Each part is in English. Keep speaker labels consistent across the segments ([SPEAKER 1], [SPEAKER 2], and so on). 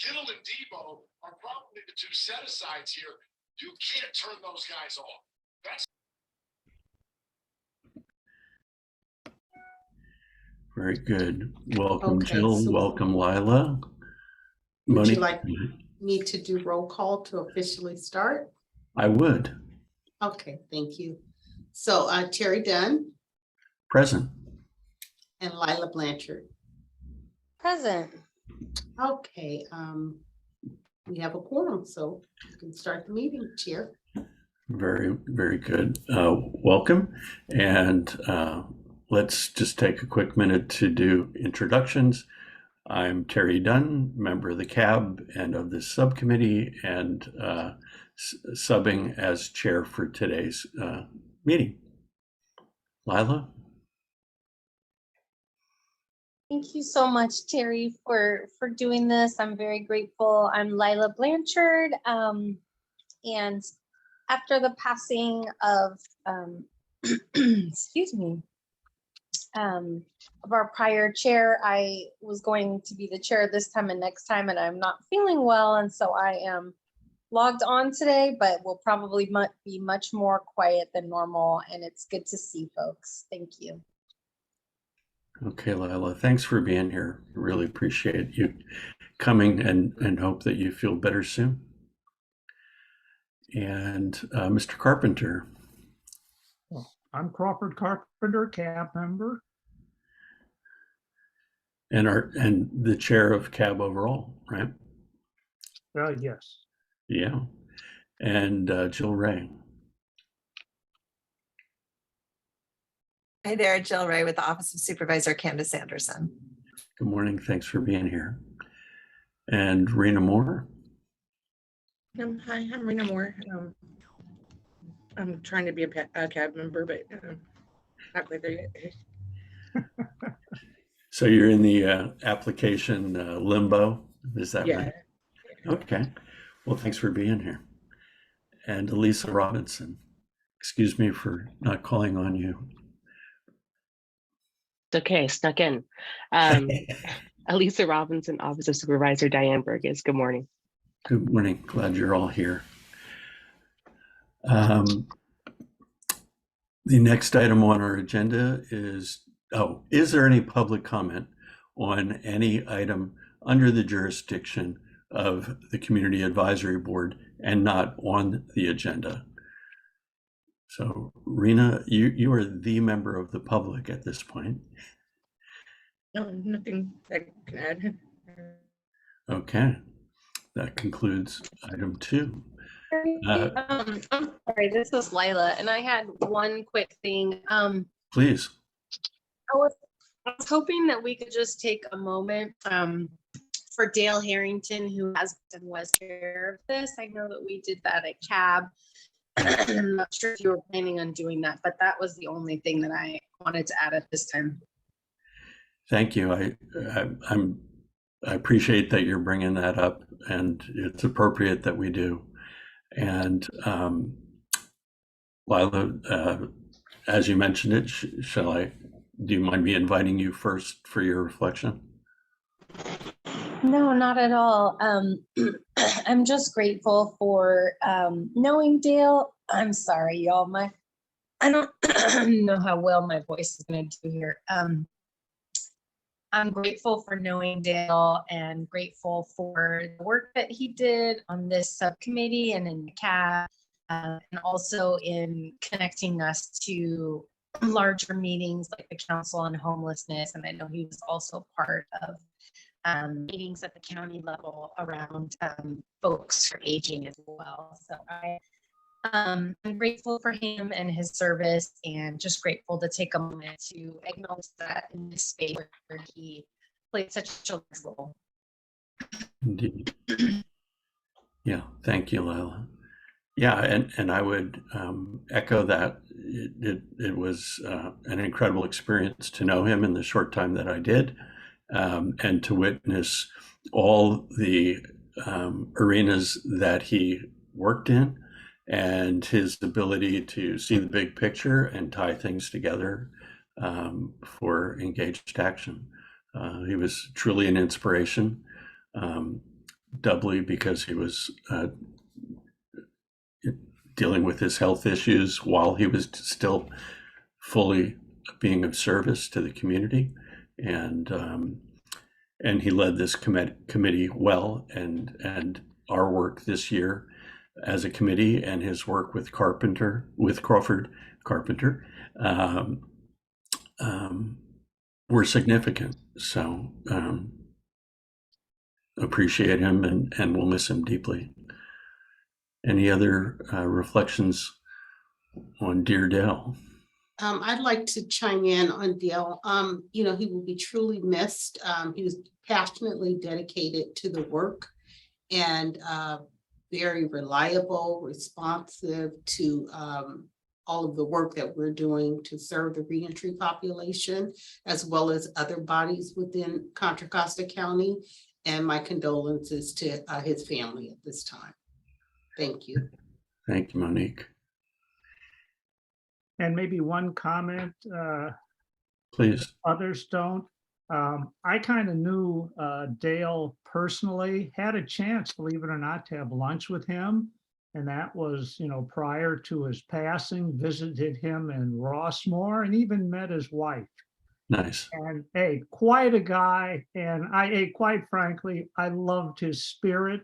[SPEAKER 1] Kittle and Debo are probably the two set-asides here. You can't turn those guys off. That's
[SPEAKER 2] very good. Welcome,
[SPEAKER 3] Okay,
[SPEAKER 2] Jill.
[SPEAKER 3] so
[SPEAKER 2] welcome, Lila.
[SPEAKER 3] would
[SPEAKER 2] Monique,
[SPEAKER 3] you like me to do roll call to officially start?
[SPEAKER 2] I would.
[SPEAKER 3] Okay, thank you. So Terry Dunn
[SPEAKER 2] Present.
[SPEAKER 3] and Lila Blanchard.
[SPEAKER 4] Present.
[SPEAKER 3] Okay, we have a quorum, so you can start the meeting, Chair.
[SPEAKER 2] Very, very good. Welcome. And let's just take a quick minute to do introductions. I'm Terry Dunn, member of the CAB and of this subcommittee, and subbing as chair for today's meeting. Lila?
[SPEAKER 4] Thank you so much, Terry, for doing this. I'm very grateful. I'm Lila Blanchard, and after the passing of, excuse me, of our prior chair, I was going to be the chair this time and next time, and I'm not feeling well, and so I am logged on today, but will probably be much more quiet than normal, and it's good to see folks. Thank you.
[SPEAKER 2] Okay, Lila, thanks for being here. Really appreciate you coming and hope that you feel better soon. And Mr. Carpenter.
[SPEAKER 5] Well, I'm Crawford Carpenter, CAB member.
[SPEAKER 2] And the chair of CAB overall, right?
[SPEAKER 5] Yes.
[SPEAKER 2] Yeah. And Jill Ray.
[SPEAKER 6] Hi there, Jill Ray with the Office of Supervisor Candace Anderson.
[SPEAKER 2] Good morning. Thanks for being here. And Rena Moore.
[SPEAKER 7] Hi, I'm Rena Moore. I'm trying to be a CAB member, but not quite there yet.
[SPEAKER 2] So you're in the application limbo, is that right? Okay. Well, thanks for being here. And Elisa Robinson. Excuse me for not calling on you.
[SPEAKER 8] It's okay, snuck in. Elisa Robinson, Office of Supervisor Diane Burgess. Good morning.
[SPEAKER 2] Good morning. Glad you're all here. The next item on our agenda is there any public comment on any item under the jurisdiction of the Community Advisory Board and not on the agenda? So Rena, you are the member of the public at this point.
[SPEAKER 7] No, nothing I can add.
[SPEAKER 2] Okay, that concludes item 2.
[SPEAKER 4] I'm sorry, this is Lila, and I had one quick thing.
[SPEAKER 2] Please.
[SPEAKER 4] I was hoping that we could just take a moment for Dale Harrington, who has been was chair of this. I know that we did that at CAB. I'm not sure if you were planning on doing that, but that was the only thing that I wanted to add at this time.
[SPEAKER 2] Thank you. I appreciate that you're bringing that up, and it's appropriate that we do. And Lila, as you mentioned it, do you mind me inviting you first for your reflection?
[SPEAKER 4] No, not at all. I'm just grateful for knowing Dale. I'm sorry, y'all. I don't know how well my voice is going to do here. I'm grateful for knowing Dale and grateful for the work that he did on this subcommittee and in the CAB, and also in connecting us to larger meetings like the Council on Homelessness. And I know he was also part of meetings at the county level around folks for aging as well. So I'm grateful for him and his service, and just grateful to take a moment to acknowledge that in this space where he played such a large role.
[SPEAKER 2] Indeed. Yeah, thank you, Lila. Yeah, and I would echo that. It was an incredible experience to know him in the short time that I did, and to witness all the arenas that he worked in, and his ability to see the big picture and tie things together for engaged action. He was truly an inspiration. doubly because he was dealing with his health issues while he was still fully being of service to the community. And he led this committee well, and our work this year as a committee and his work with Crawford Carpenter were significant. So appreciate him, and we'll miss him deeply. Any other reflections on Dear Dale?
[SPEAKER 3] I'd like to chime in on Dale. He will be truly missed. He was passionately dedicated to the work and very reliable, responsive to all of the work that we're doing to serve the reentry population, as well as other bodies within Contra Costa County. And my condolences to his family at this time. Thank you.
[SPEAKER 2] Thank you, Monique.
[SPEAKER 5] And maybe one comment,
[SPEAKER 2] Please.
[SPEAKER 5] others don't. I kind of knew Dale personally, had a chance, believe it or not, to have lunch with him. And that was, prior to his passing, visited him in Rossmore and even met his wife.
[SPEAKER 2] Nice.
[SPEAKER 5] And hey, quite a guy. And quite frankly, I loved his spirit.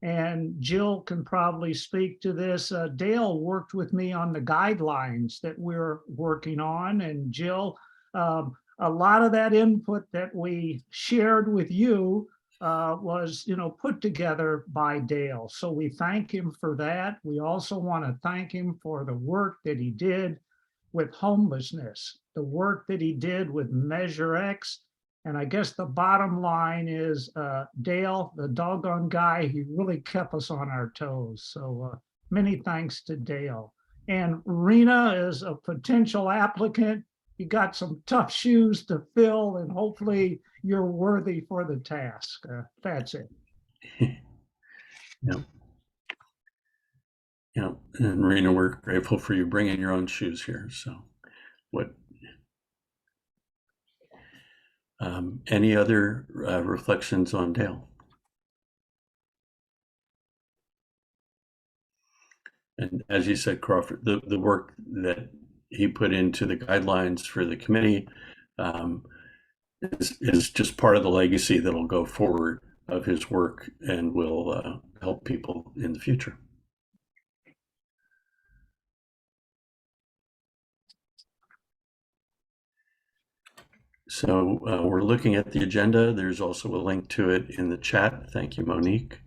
[SPEAKER 5] And Jill can probably speak to this. Dale worked with me on the guidelines that we're working on. And Jill, a lot of that input that we shared with you was, put together by Dale. So we thank him for that. We also want to thank him for the work that he did with homelessness, the work that he did with Measure X. And I guess the bottom line is Dale, the doggone guy, he really kept us on our toes. So many thanks to Dale. And Rena is a potential applicant. You got some tough shoes to fill, and hopefully you're worthy for the task. That's it.
[SPEAKER 2] Yeah. Yeah. And Rena, we're grateful for you bringing your own shoes here. So any other reflections on Dale? And as you said, Crawford, the work that he put into the guidelines for the committee is just part of the legacy that'll go forward of his work and will help people in the future. So we're looking at the agenda. There's also a link to it in the chat. Thank you, Monique.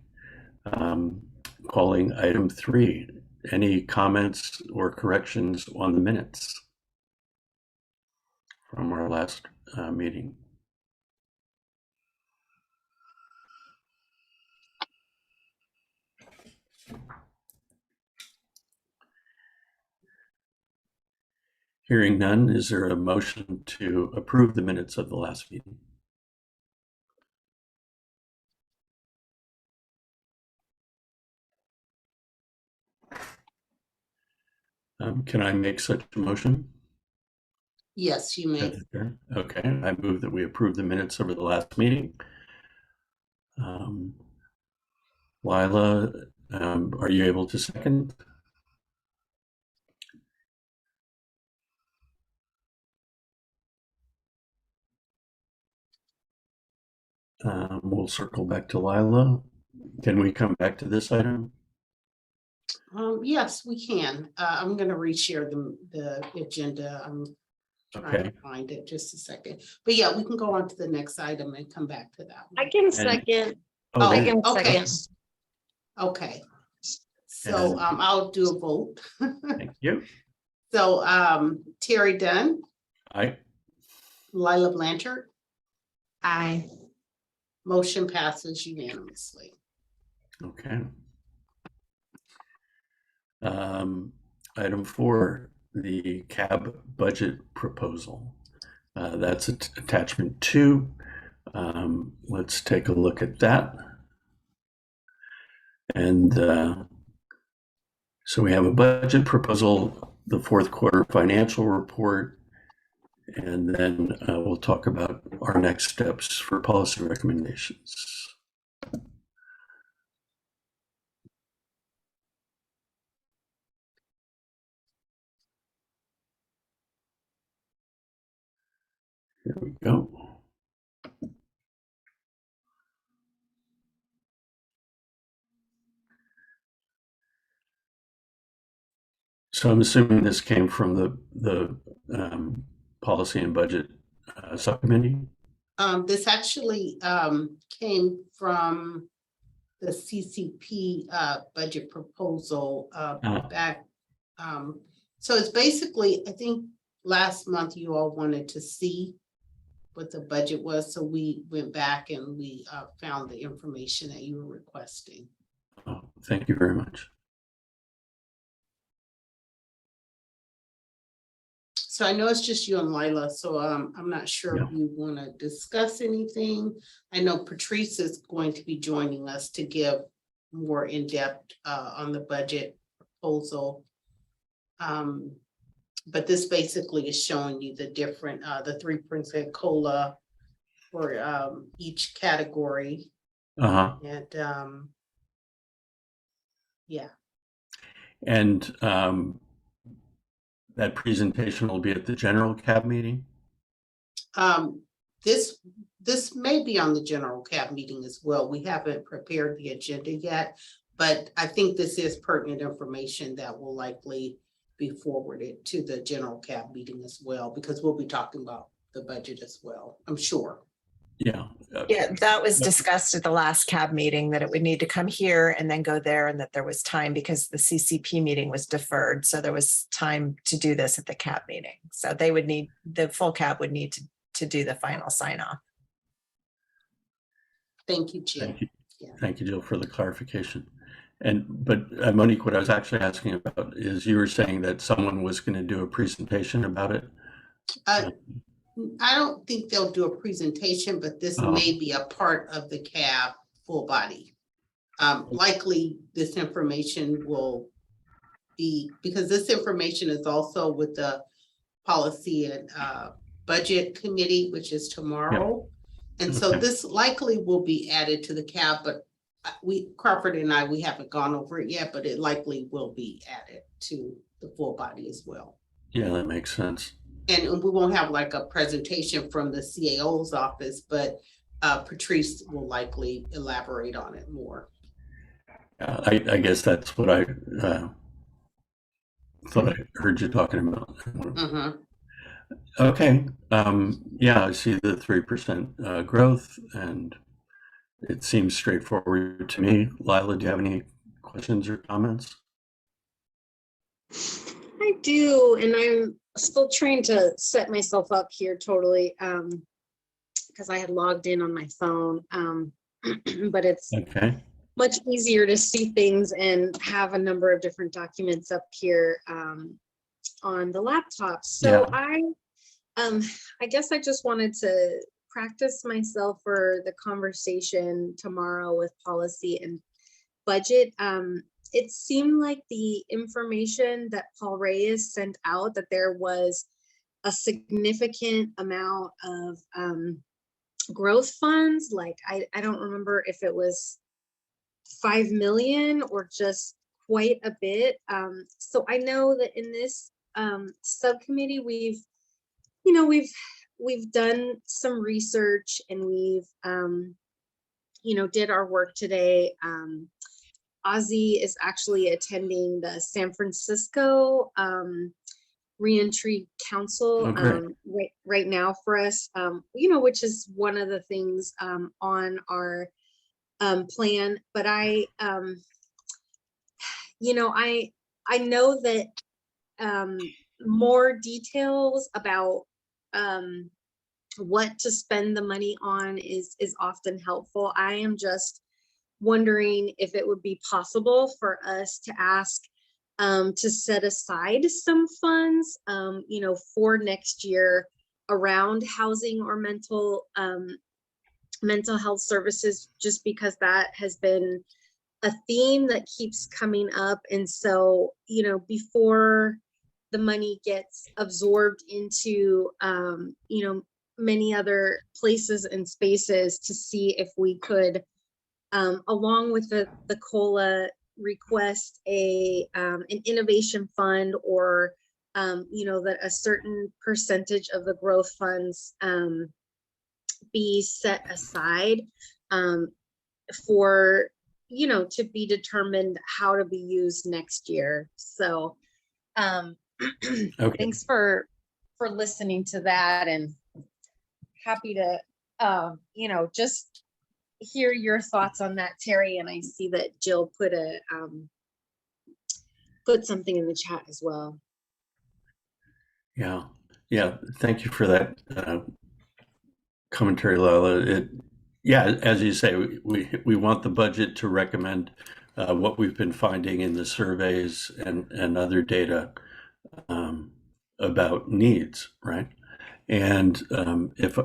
[SPEAKER 2] Calling item 3. Any comments or corrections on the minutes from our last meeting? Hearing none, is there a motion to approve the minutes of the last meeting? Can I make such a motion?
[SPEAKER 3] Yes, you may.
[SPEAKER 2] Okay, I move that we approve the minutes over the last meeting. Lila, are you able to second? We'll circle back to Lila. Can we come back to this item?
[SPEAKER 3] Yes, we can. I'm going to reshare the agenda. I'm trying to find it just a second. But yeah, we can go on to the next item and come back to that one.
[SPEAKER 4] I can second.
[SPEAKER 2] Oh,
[SPEAKER 4] I can
[SPEAKER 3] okay.
[SPEAKER 4] second.
[SPEAKER 3] Okay. So I'll do a vote.
[SPEAKER 2] Thank you.
[SPEAKER 3] So Terry Dunn,
[SPEAKER 2] Aye.
[SPEAKER 3] Lila Blanchard,
[SPEAKER 6] Aye.
[SPEAKER 3] motion passes unanimously.
[SPEAKER 2] Okay. Item 4, the CAB budget proposal. That's attachment 2. Let's take a look at that. And so we have a budget proposal, the fourth quarter financial report, and then we'll talk about our next steps for policy recommendations. Here we go. So I'm assuming this came from the policy and budget subcommittee.
[SPEAKER 3] This actually came from the CCP budget proposal back. So it's basically, I think last month you all wanted to see what the budget was, so we went back and we found the information that you were requesting.
[SPEAKER 2] Oh, thank you very much.
[SPEAKER 3] So I know it's just you and Lila, so I'm not sure if you want to discuss anything. I know Patrice is going to be joining us to give more in-depth on the budget proposal. But this basically is showing you the different, the 3% COLA for each category. And yeah.
[SPEAKER 2] And that presentation will be at the general cab meeting?
[SPEAKER 3] This may be on the general cab meeting as well. We haven't prepared the agenda yet, but I think this is pertinent information that will likely be forwarded to the general cab meeting as well, because we'll be talking about the budget as well, I'm sure.
[SPEAKER 2] Yeah.
[SPEAKER 6] Yeah, that was discussed at the last cab meeting, that it would need to come here and then go there, and that there was time because the CCP meeting was deferred. So there was time to do this at the cab meeting. So they would need, the full cab would need to do the final sign off.
[SPEAKER 3] Thank you, Jill.
[SPEAKER 2] Thank you.
[SPEAKER 3] Yeah.
[SPEAKER 2] Thank you, Jill, for the clarification. But Monique, what I was actually asking about is you were saying that someone was going to do a presentation about it.
[SPEAKER 3] I don't think they'll do a presentation, but this may be a part of the cab full body. Likely this information will be, because this information is also with the policy and budget committee, which is tomorrow. Yeah. And so this likely will be added to the cab, but Crawford and I, we haven't gone over it yet, but it likely will be added to the full body as well.
[SPEAKER 2] Yeah, that makes sense.
[SPEAKER 3] And we won't have like a presentation from the CAO's office, but Patrice will likely elaborate on it more.
[SPEAKER 2] I guess that's what I thought I heard you talking about. Okay. Yeah, I see the 3% growth, and it seems straightforward to me. Lila, do you have any questions or comments?
[SPEAKER 4] I do, and I'm still trying to set myself up here totally, because I had logged in on my phone, but it's
[SPEAKER 2] okay.
[SPEAKER 4] Much easier to see things and have a number of different documents up here on the laptop. So yeah. I guess I just wanted to practice myself for the conversation tomorrow with policy and budget. It seemed like the information that Paul Reyes sent out, that there was a significant amount of growth funds. Like I don't remember if it was 5 million or just quite a bit. So I know that in this subcommittee, we've done some research, and we've did our work today. Ozzy is actually attending the San Francisco Reentry Council right now for us, which is one of the things on our plan. But I know that more details about what to spend the money on is often helpful. I am just wondering if it would be possible for us to ask to set aside some funds, for next year around housing or mental health services, just because that has been a theme that keeps coming up. And so, before the money gets absorbed into, many other places and spaces, to see if we could, along with the COLA, request an innovation fund or that a certain percentage of the growth funds be set aside for, to be determined how to be used next year. So
[SPEAKER 2] Okay.
[SPEAKER 4] thanks for listening to that, and happy to, just hear your thoughts on that, Terry. And I see that Jill put something in the chat as well.
[SPEAKER 2] Yeah. Yeah. Thank you for that commentary, Lola. As you say, we want the budget to recommend what we've been finding in the surveys and other data about needs, right? And if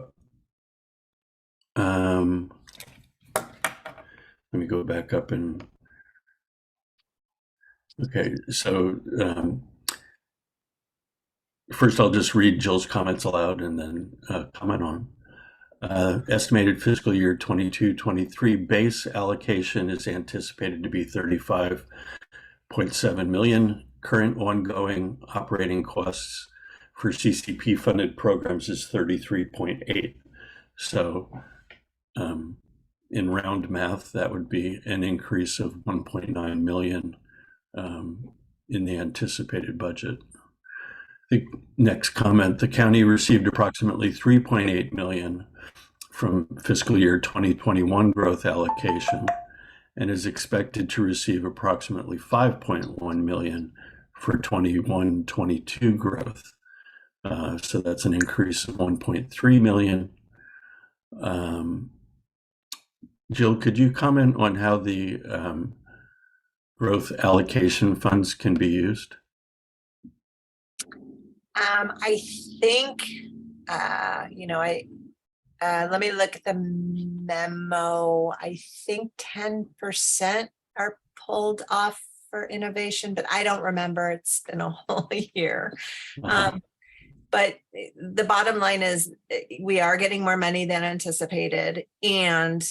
[SPEAKER 2] let me go back up and okay, so first I'll just read Jill's comments aloud and then comment on. Estimated fiscal year 22-23 base allocation is anticipated to be 35.7 million. Current ongoing operating costs for CCP funded programs is 33.8. So in round math, that would be an increase of 1.9 million in the anticipated budget. The next comment, the county received approximately 3.8 million from fiscal year 2021 growth allocation and is expected to receive approximately 5.1 million for 21-22 growth. So that's an increase of 1.3 million. Jill, could you comment on how the growth allocation funds can be used?
[SPEAKER 6] I think, let me look at the memo. I think 10% are pulled off for innovation, but I don't remember. It's been a whole year. But the bottom line is we are getting more money than anticipated, and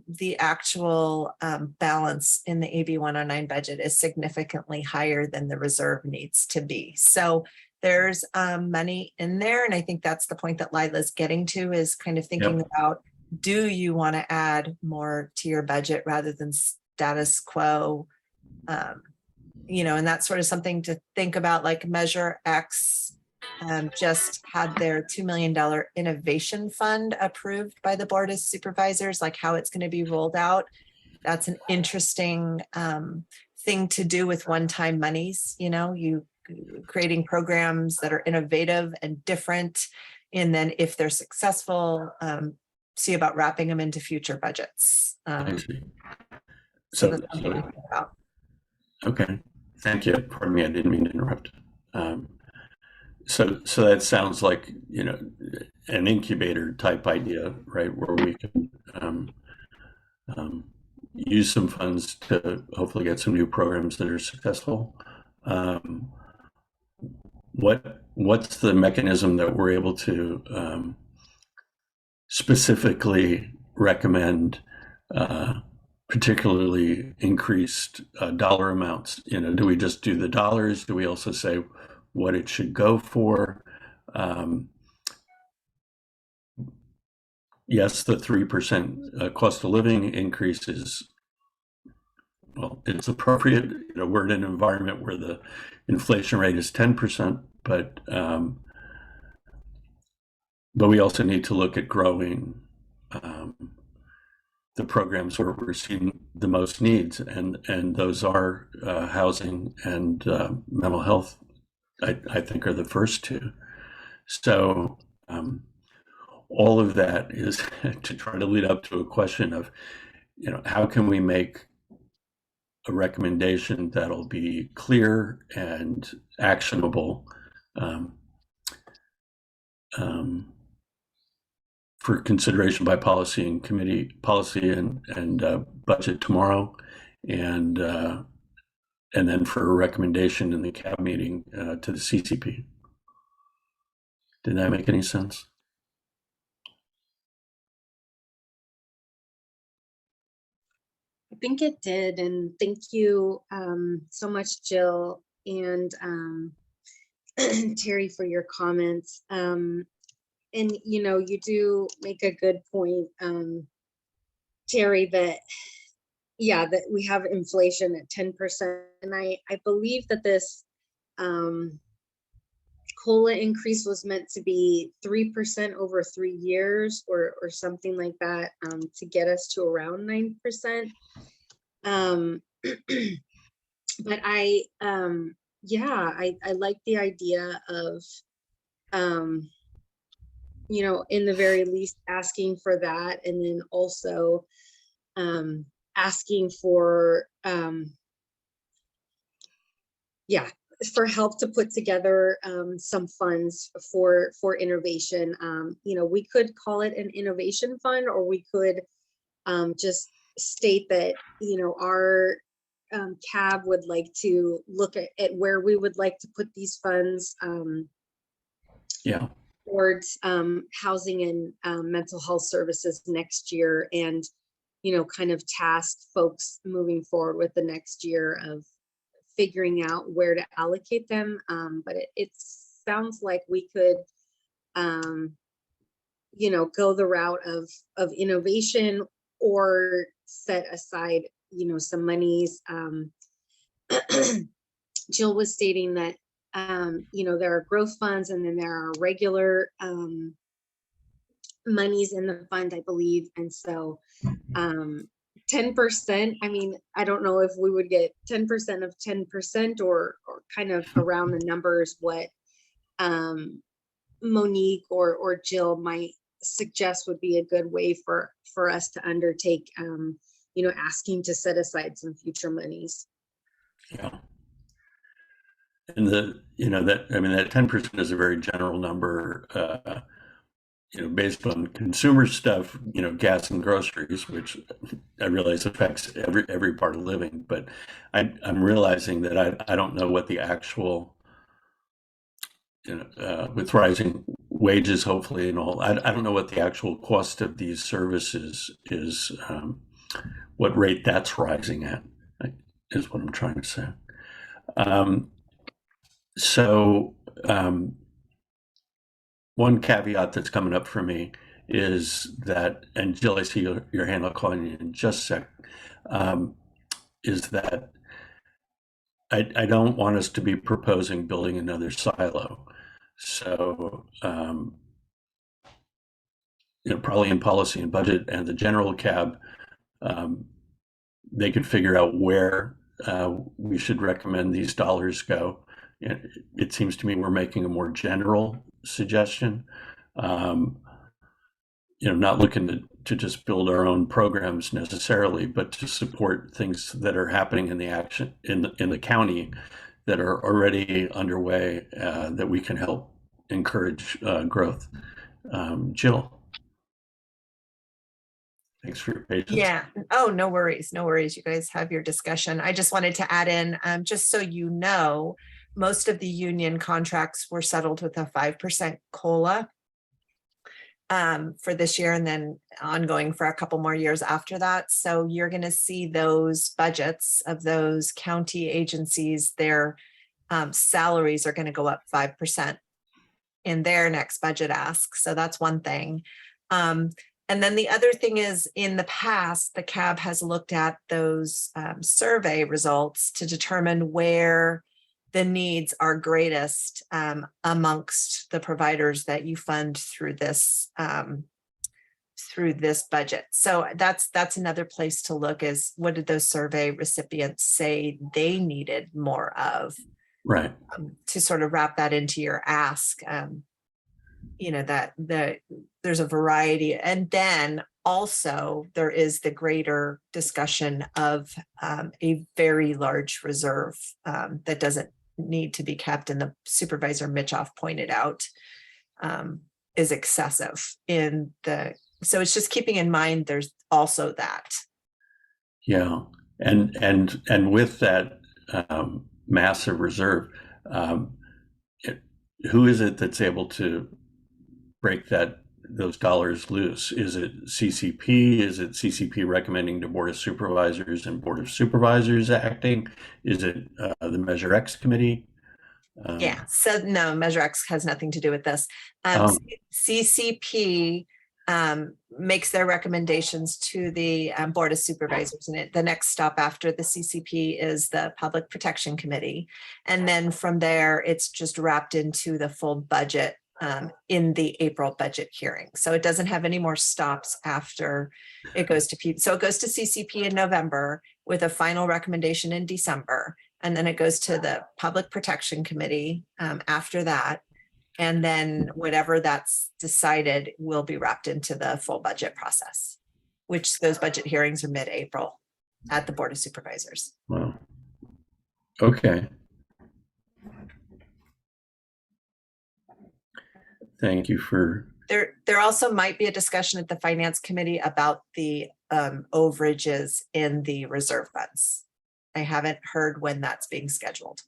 [SPEAKER 6] the actual balance in the AB 109 budget is significantly higher than the reserve needs to be. So there's money in there, and I think that's the point that Lila's getting to, is kind of thinking about, do you want to add more to your budget rather than status quo? And that's sort of something to think about, like Measure X just had their $2 million innovation fund approved by the Board of Supervisors, like how it's going to be rolled out. That's an interesting thing to do with one-time monies. You creating programs that are innovative and different, and then if they're successful, see about wrapping them into future budgets.
[SPEAKER 2] I see.
[SPEAKER 6] So that's something to think about.
[SPEAKER 2] Okay, thank you. Pardon me, I didn't mean to interrupt. So that sounds like, an incubator type idea, right? Where we can use some funds to hopefully get some new programs that are successful. What's the mechanism that we're able to specifically recommend particularly increased dollar amounts? Do we just do the dollars? Do we also say what it should go for? Yes, the 3% cost of living increase is, well, it's appropriate. We're in an environment where the inflation rate is 10%, but we also need to look at growing the programs where we're seeing the most needs, and those are housing and mental health. I think are the first two. So all of that is to try to lead up to a question of, how can we make a recommendation that'll be clear and actionable for consideration by policy and committee, policy and budget tomorrow, and then for a recommendation in the CAB meeting to the CCP. Did that make any sense?
[SPEAKER 4] I think it did, and thank you so much, Jill. And
[SPEAKER 9] Terry, for your comments. And you do make a good point, Terry, that yeah, that we have inflation at 10%. And I believe that this COLA increase was meant to be 3% over 3 years or something like that, to get us to around 9%. But I like the idea of, in the very least asking for that, and then also asking for for help to put together some funds for innovation. We could call it an innovation fund, or we could just state that our CAB would like to look at where we would like to put these funds towards housing and mental health services next year, and kind of task folks moving forward with the next year of figuring out where to allocate them. But it sounds like we could go the route of innovation, or set aside some monies. Jill was stating that there are growth funds, and then there are regular monies in the fund, I believe. And so 10%, I mean, I don't know if we would get 10% of 10%, or kind of around the numbers what Monique or Jill might suggest would be a good way for us to undertake asking to set aside some future monies.
[SPEAKER 2] Yeah. And that 10% is a very general number, based on consumer stuff, gas and groceries, which I realize affects every part of living. But I'm realizing that I don't know what the actual, with rising wages, hopefully, and all, I don't know what the actual cost of these services is, what rate that's rising at, is what I'm trying to say. One caveat that's coming up for me is that, and Jill, I see your hand, I'll call you in just a sec, is that I don't want us to be proposing building another silo. So, probably in policy and budget and the general CAB, they could figure out where we should recommend these dollars go. It seems to me we're making a more general suggestion, not looking to just build our own programs necessarily, but to support things that are happening in the action in the county that are already underway, that we can help encourage growth. Jill, thanks for your patience.
[SPEAKER 6] Yeah. Oh, no worries. No worries. You guys have your discussion. I just wanted to add in, just so you know, most of the union contracts were settled with a 5% COLA for this year, and then ongoing for a couple more years after that. So you're going to see those budgets of those county agencies, their salaries are going to go up 5% in their next budget ask. So that's one thing. And then the other thing is, in the past, the CAB has looked at those survey results to determine where the needs are greatest amongst the providers that you fund through this budget. So that's another place to look, is what did those survey recipients say they needed more of?
[SPEAKER 2] Right.
[SPEAKER 6] To sort of wrap that into your ask, that there's a variety. And then also there is the greater discussion of a very large reserve that doesn't need to be kept, and the Supervisor Mitchoff pointed out is excessive so it's just keeping in mind there's also that.
[SPEAKER 2] Yeah, and with that massive reserve, who is it that's able to break those dollars loose? Is it CCP? Is it CCP recommending to Board of Supervisors and Board of Supervisors acting? Is it the Measure X committee?
[SPEAKER 6] Yeah, so no, Measure X has nothing to do with this.
[SPEAKER 2] Oh.
[SPEAKER 6] CCP makes their recommendations to the Board of Supervisors, and the next stop after the CCP is the Public Protection Committee. And then from there, it's just wrapped into the full budget in the April budget hearing. So it doesn't have any more stops after it goes to So it goes to CCP in November with a final recommendation in December. And then it goes to the Public Protection Committee after that. And then whatever that's decided will be wrapped into the full budget process, which those budget hearings are mid-April at the Board of Supervisors.
[SPEAKER 2] Wow. Okay. Thank you for.
[SPEAKER 6] There also might be a discussion at the Finance Committee about the overages in the reserve funds. I haven't heard when that's being scheduled.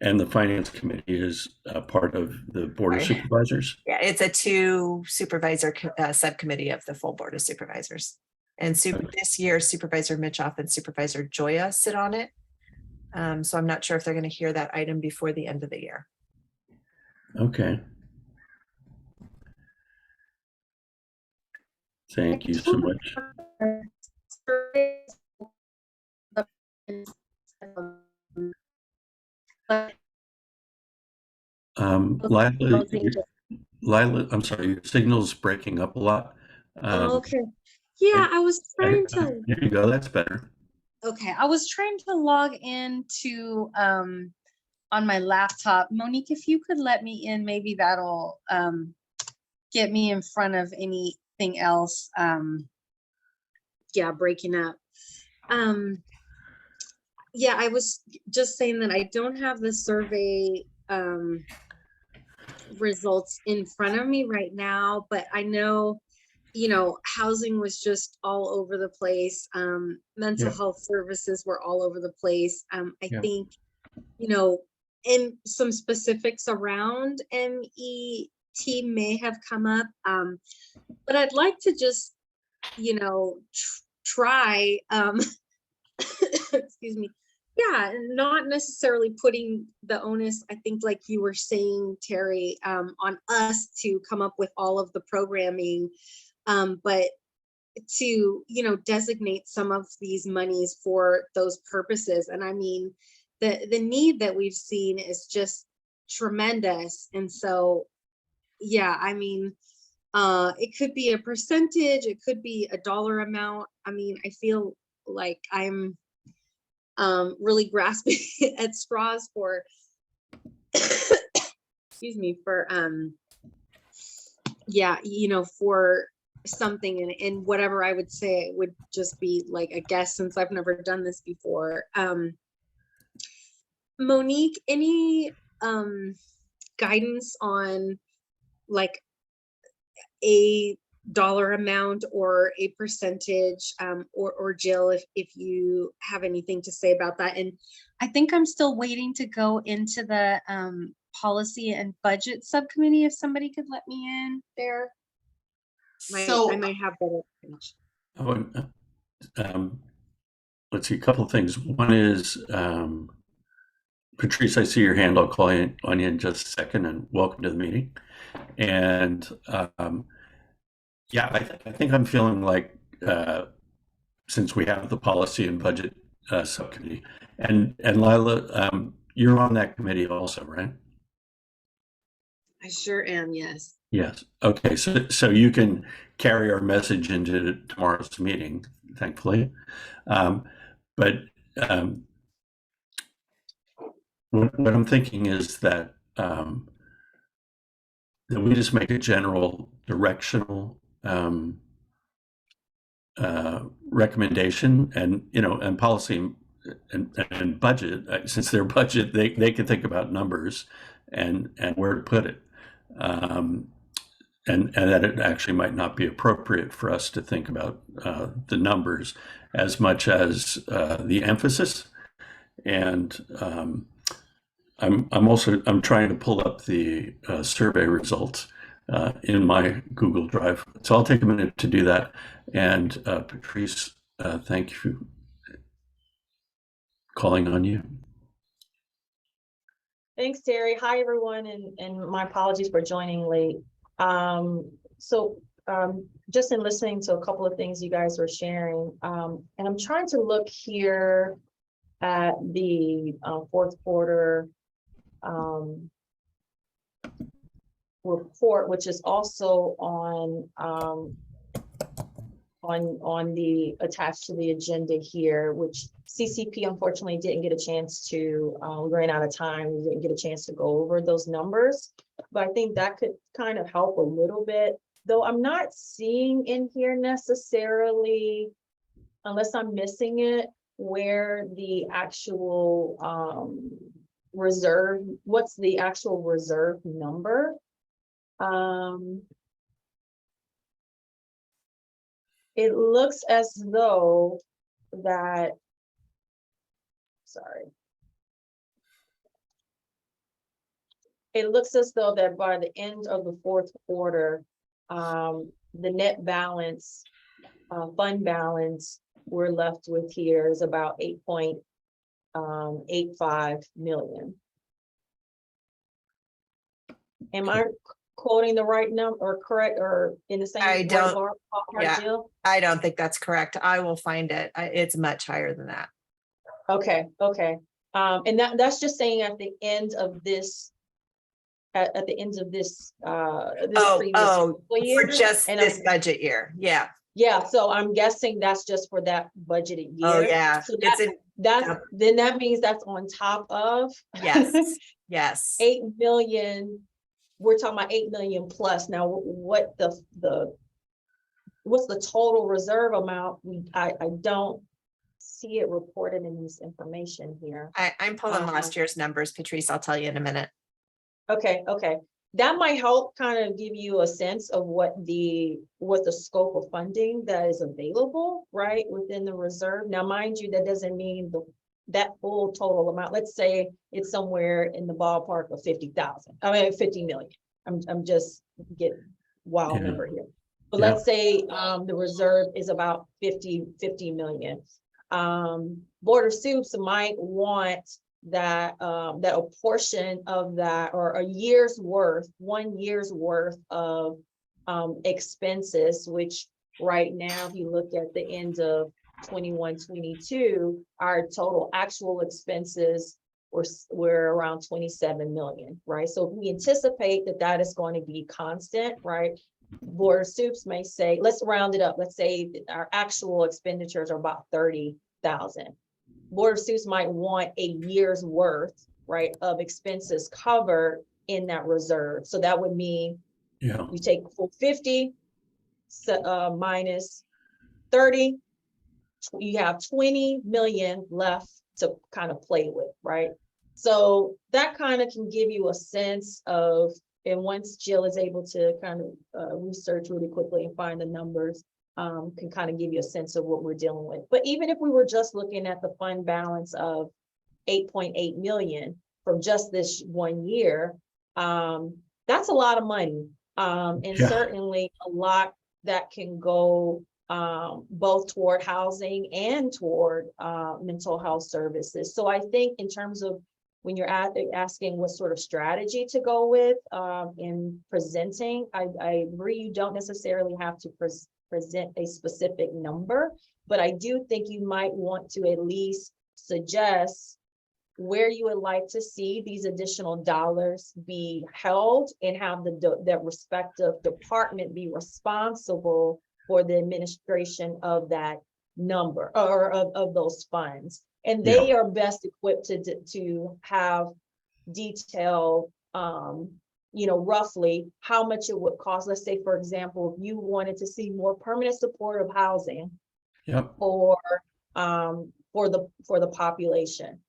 [SPEAKER 2] And the Finance Committee is part of the Board of Supervisors?
[SPEAKER 6] Yeah, it's a 2 supervisor subcommittee of the full Board of Supervisors. And this year, Supervisor Mitchoff and Supervisor Joya sit on it. So I'm not sure if they're going to hear that item before the end of the year.
[SPEAKER 2] Okay. Thank you so much. Lila, I'm sorry, your signal's breaking up a lot.
[SPEAKER 9] Okay. Yeah, I was trying to.
[SPEAKER 2] There you go. That's better.
[SPEAKER 4] Okay, I was trying to log into on my laptop. Monique, if you could let me in, maybe that'll get me in front of anything else.
[SPEAKER 9] Yeah, breaking up. Yeah, I was just saying that I don't have the survey results in front of me right now, but I know, you know, housing was just all over the place. Mental health services were all over the place. I think, you know, and some specifics around MET may have come up, but I'd like to just, you know, try, excuse me. Yeah, not necessarily putting the onus, I think, like you were saying, Terry, on us to come up with all of the programming, but to, you know, designate some of these monies for those purposes. And I mean, the need that we've seen is just tremendous. And so, yeah, I mean, it could be a percentage, it could be a dollar amount. I mean, I feel like I'm really grasping at straws for excuse me, for yeah, you know, for something, and whatever I would say would just be like a guess, since I've never done this before. Monique, any guidance on like a dollar amount or a percentage, or Jill, if you have anything to say about that? And
[SPEAKER 4] I think I'm still waiting to go into the policy and budget subcommittee, if somebody could let me in there.
[SPEAKER 9] I might have better information.
[SPEAKER 2] Let's see, a couple of things. One is, Patrice, I see your hand. I'll call on you in just a second, and welcome to the meeting. And yeah, I think I'm feeling like, since we have the policy and budget subcommittee, and Lila, you're on that committee also, right?
[SPEAKER 9] I sure am, yes.
[SPEAKER 2] Yes. Okay. So you can carry our message into tomorrow's meeting, thankfully. But what I'm thinking is that that we just make a general directional recommendation, and and policy and budget, since their budget, they can think about numbers and where to put it, and that it actually might not be appropriate for us to think about the numbers as much as the emphasis. And I'm trying to pull up the survey results in my Google Drive. So I'll take a minute to do that. And Patrice, thank you for calling on you.
[SPEAKER 10] Thanks, Terry. Hi, everyone, and my apologies for joining late. So just in listening to a couple of things you guys were sharing, and I'm trying to look here at the fourth quarter report, which is also on the attached to the agenda here, which CCP unfortunately didn't get a chance to, we ran out of time, we didn't get a chance to go over those numbers, but I think that could kind of help a little bit, though I'm not seeing in here necessarily, unless I'm missing it, where the actual reserve, what's the actual reserve number? It looks as though that, sorry. It looks as though that by the end of the fourth quarter, the net balance, fund balance we're left with here is about 8.85 million. Am I quoting the right number or correct or in the same?
[SPEAKER 6] I don't- yeah.
[SPEAKER 10] Jill?
[SPEAKER 6] I don't think that's correct. I will find it. It's much higher than that.
[SPEAKER 10] Okay, okay. And that's just saying at the end of this, at the end of this, previous fiscal
[SPEAKER 6] For
[SPEAKER 10] year.
[SPEAKER 6] just
[SPEAKER 10] And
[SPEAKER 6] this budget year. Yeah.
[SPEAKER 10] yeah, so I'm guessing that's just for that budgeted year.
[SPEAKER 6] Oh, yeah.
[SPEAKER 10] So
[SPEAKER 6] It's
[SPEAKER 10] then that means that's on top of
[SPEAKER 6] yes. Yes.
[SPEAKER 10] 8 million. We're talking about 8 million plus. Now, what's the total reserve amount? I don't see it reported in this information here.
[SPEAKER 6] I'm pulling last year's numbers, Patrice. I'll tell you in a minute.
[SPEAKER 10] Okay, okay. That might help kind of give you a sense of what the scope of funding that is available, right, within the reserve. Now, mind you, that doesn't mean that full total amount. Let's say it's somewhere in the ballpark of 50,000. I mean, 50 million. I'm just getting wild number here. But let's say the reserve is about 50 million. Board of Soups might want that that a portion of that, or a year's worth, 1 year's worth of expenses, which right now, if you look at the end of 21-22, our total actual expenses were around 27 million, right? So if we anticipate that that is going to be constant, right? Board of Soups may say, let's round it up. Let's say our actual expenditures are about 30,000. Board of Soups might want a year's worth, right, of expenses covered in that reserve. So that would mean you take full 50 minus 30, you have 20 million left to kind of play with, right? So that kind of can give you a sense of, and once Jill is able to kind of research really quickly and find the numbers, can kind of give you a sense of what we're dealing with. But even if we were just looking at the fund balance of 8.8 million from just this 1 year, that's a lot of money. And certainly a lot that can go both toward housing and toward mental health services. So I think in terms of when you're asking what sort of strategy to go with in presenting, I agree you don't necessarily have to present a specific number, but I do think you might want to at least suggest where you would like to see these additional dollars be held and have the respective department be responsible for the administration of that number or of those funds. And they are best equipped to have detailed, roughly how much it would cost. Let's say, for example, if you wanted to see more permanent supportive housing for the population.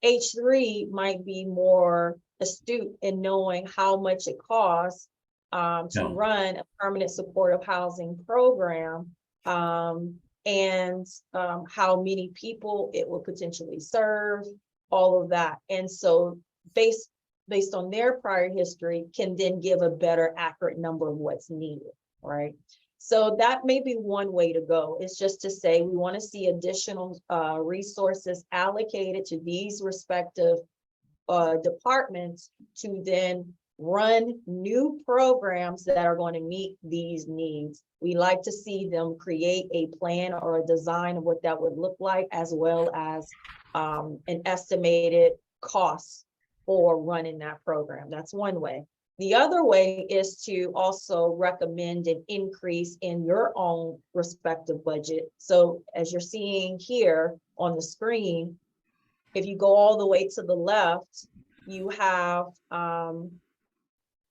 [SPEAKER 10] H3 might be more astute in knowing how much it costs to run a permanent supportive housing program, and how many people it will potentially serve, all of that. And so based on their prior history can then give a better accurate number of what's needed, right? So that may be one way to go. It's just to say we want to see additional resources allocated to these respective departments to then run new programs that are going to meet these needs. We like to see them create a plan or a design of what that would look like, as well as an estimated cost for running that program. That's one way. The other way is to also recommend an increase in your own respective budget. So as you're seeing here on the screen, if you go all the way to the left, you have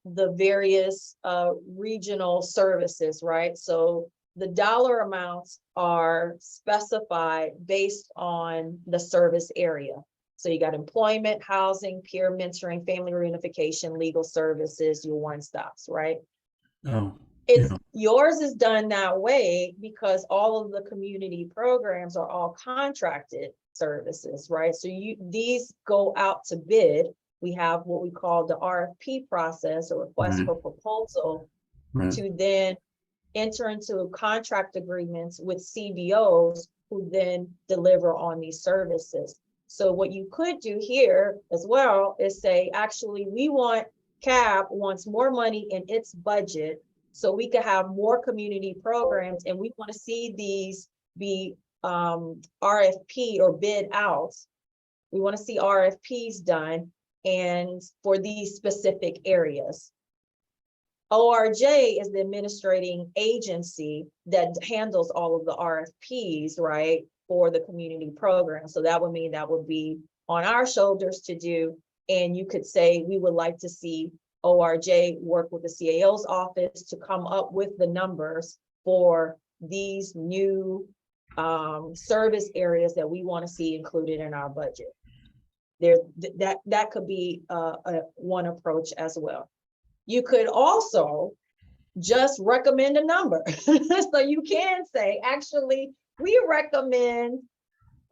[SPEAKER 10] the various regional services, right? So the dollar amounts are specified based on the service area. So you got employment, housing, peer mentoring, family reunification, legal services, your one-stops, right?
[SPEAKER 2] Oh,
[SPEAKER 10] It's
[SPEAKER 2] yeah.
[SPEAKER 10] yours is done that way because all of the community programs are all contracted services, right? So these go out to bid. We have what we call the RFP process, or request
[SPEAKER 2] Right.
[SPEAKER 10] for proposal,
[SPEAKER 2] Right.
[SPEAKER 10] to then enter into contract agreements with CBOs who then deliver on these services. So what you could do here as well is say, actually, CAB wants more money in its budget so we could have more community programs, and we want to see these be RFP or bid out. We want to see RFPs done and for these specific areas. ORJ is the administrating agency that handles all of the RFPs, right, for the community program. So that would mean that would be on our shoulders to do. And you could say, we would like to see ORJ work with the CAO's office to come up with the numbers for these new service areas that we want to see included in our budget. That could be one approach as well. You could also just recommend a number. So you can say, actually, we recommend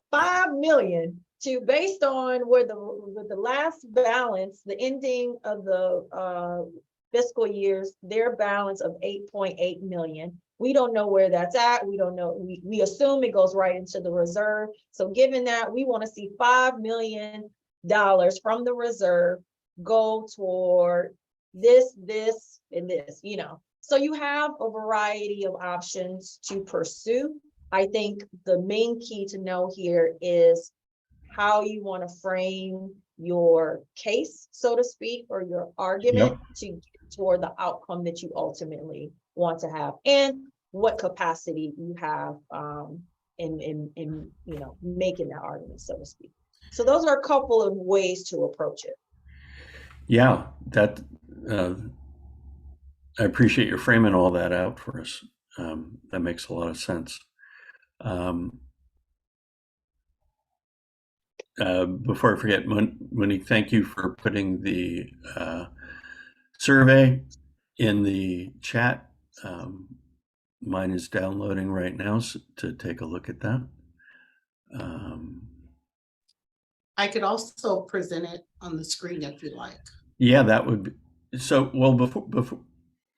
[SPEAKER 10] 5 million to, based on where the last balance, the ending of the fiscal years, their balance of 8.8 million. We don't know where that's at. We don't know. We assume it goes right into the reserve. So given that, we want to see $5 million from the reserve go toward this, and this, you know. So you have a variety of options to pursue. I think the main key to know here is how you want to frame your case, so to speak, or your argument to get toward the outcome that you ultimately want to have, and what capacity you have in you know, making that argument, so to speak. So those are a couple of ways to approach it.
[SPEAKER 2] Yeah, that I appreciate your framing all that out for us. That makes a lot of sense. Before I forget, Monique, thank you for putting the survey in the chat. Mine is downloading right now, so to take a look at that.
[SPEAKER 3] I could also present it on the screen if you like.
[SPEAKER 2] Yeah, that would be so. Well, before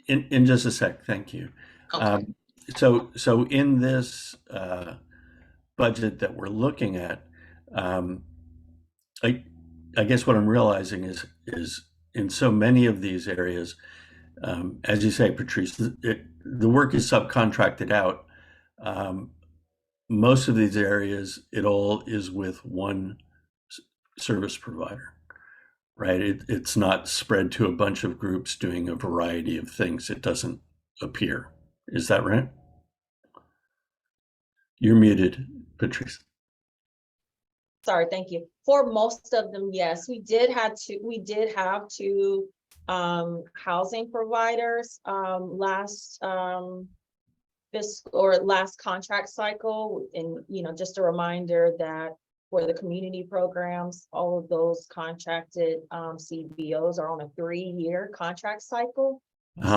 [SPEAKER 2] in just a sec. Thank you.
[SPEAKER 3] Okay.
[SPEAKER 2] So in this budget that we're looking at, I guess what I'm realizing is in so many of these areas, as you say, Patrice, the work is subcontracted out. Most of these areas, it all is with one service provider, right? It's not spread to a bunch of groups doing a variety of things. It doesn't appear. Is that right? You're muted, Patrice.
[SPEAKER 10] Sorry, thank you. For most of them, yes, we did have two housing providers last fiscal or last contract cycle. And, you know, just a reminder that for the community programs, all of those contracted CBOs are on a 3-year contract cycle.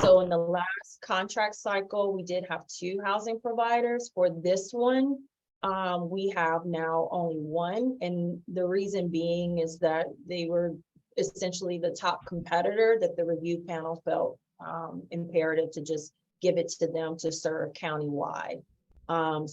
[SPEAKER 10] So in the last contract cycle, we did have 2 housing providers. For this one, we have now only 1. And the reason being is that they were essentially the top competitor that the review panel felt imperative to just give it to them to serve countywide. And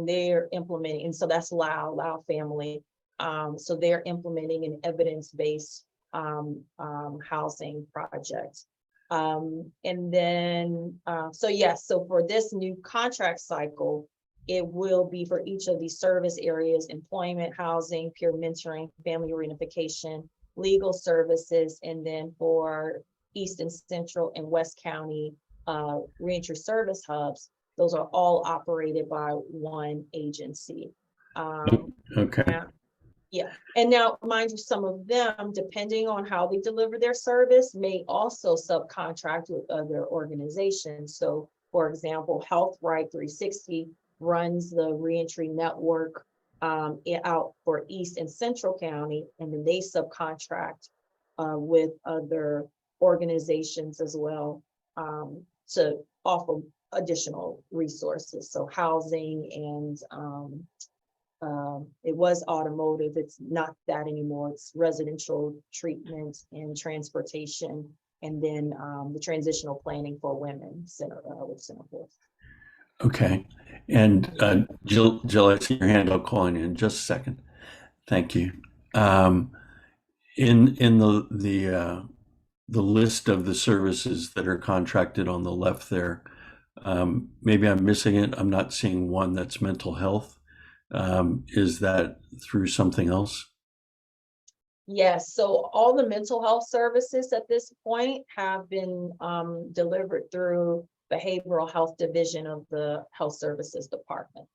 [SPEAKER 10] they're implementing, and so that's Lao family. So they're implementing an evidence-based housing project. And then, so yes, so for this new contract cycle, it will be for each of these service areas: employment, housing, peer mentoring, family reunification, legal services, and then for East and Central and West County reentry service hubs, those are all operated by one agency.
[SPEAKER 2] Okay.
[SPEAKER 10] Yeah, and now mind you, some of them, depending on how they deliver their service, may also subcontract with other organizations. So for example, Health Right 360 runs the reentry network out for East and Central County, and then they subcontract with other organizations as well to offer additional resources. So housing and it was automotive. It's not that anymore. It's residential treatment and transportation, and then the transitional planning for women center with Centerforce.
[SPEAKER 2] Okay. And Jill, I see your hand. I'll call in just a second. Thank you. In the list of the services that are contracted on the left there, maybe I'm missing it. I'm not seeing one that's mental health. Is that through something else?
[SPEAKER 10] Yes, so all the mental health services at this point have been delivered through Behavioral Health Division of the Health Services Department.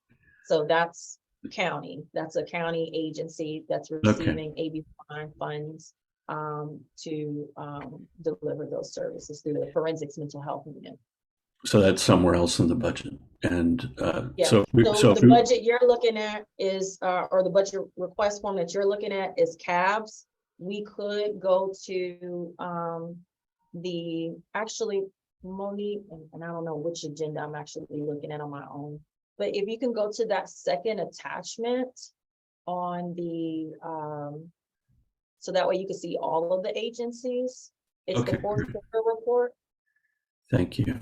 [SPEAKER 10] So that's county, that's a county agency that's receiving AB9 funds to deliver those services through the Forensics Mental Health Unit.
[SPEAKER 2] So that's somewhere else in the budget. And
[SPEAKER 10] Yeah.
[SPEAKER 2] so
[SPEAKER 10] the budget you're looking at is, or the budget request form that you're looking at is CABS. We could go to actually Monique, and I don't know which agenda I'm actually looking at on my own, but if you can go to that second attachment on the, so that way you can see all of the agencies. It's the fourth quarter report.
[SPEAKER 2] Thank you.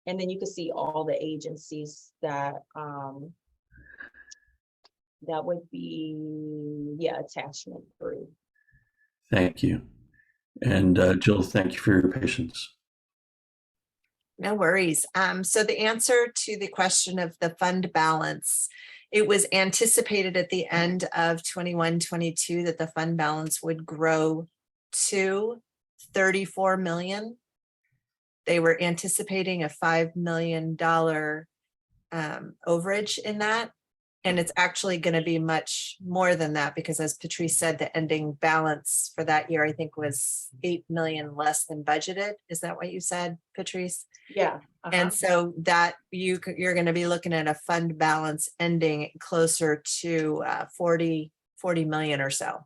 [SPEAKER 10] And then you can see all the agencies that that would be, yeah, attachment 3.
[SPEAKER 2] Thank you. And Jill, thank you for your patience.
[SPEAKER 6] No worries. So the answer to the question of the fund balance, it was anticipated at the end of 21-22 that the fund balance would grow to 34 million. They were anticipating a $5 million overage in that. And it's actually going to be much more than that, because as Patrice said, the ending balance for that year, I think, was 8 million less than budgeted. Is that what you said, Patrice?
[SPEAKER 10] Yeah.
[SPEAKER 6] And so that you're going to be looking at a fund balance ending closer to 40 million or so.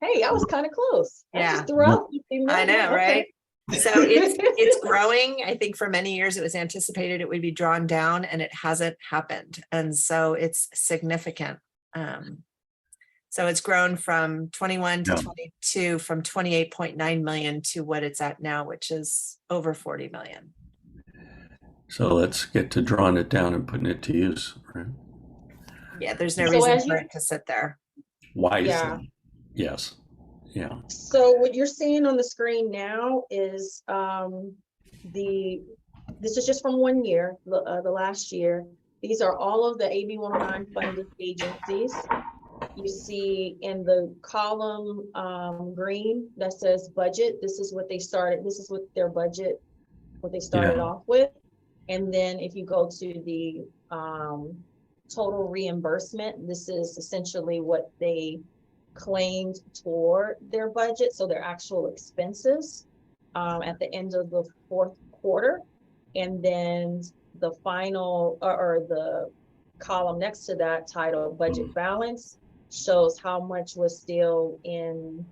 [SPEAKER 10] Hey, I was kind of close.
[SPEAKER 6] Yeah.
[SPEAKER 10] I just threw out 50 million.
[SPEAKER 6] I know, right? So it's growing. I think for many years it was anticipated it would be drawn down, and it hasn't happened. And so it's significant. So it's grown from 21 to 22, from 28.9 million to what it's at now, which is over 40 million.
[SPEAKER 2] So let's get to drawing it down and putting it to use, right?
[SPEAKER 6] Yeah, there's no reason for it to sit there.
[SPEAKER 2] Wisely. Yes. Yeah.
[SPEAKER 10] So what you're seeing on the screen now is this is just from 1 year, the last year. These are all of the AB 109 funded agencies. You see in the column green that says budget, this is what they started, this is what their budget, what they started off with. And then if you go to the total reimbursement, this is essentially what they claimed toward their budget, so their actual expenses at the end of the fourth quarter. And then the final or the column next to that titled budget balance shows how much was still in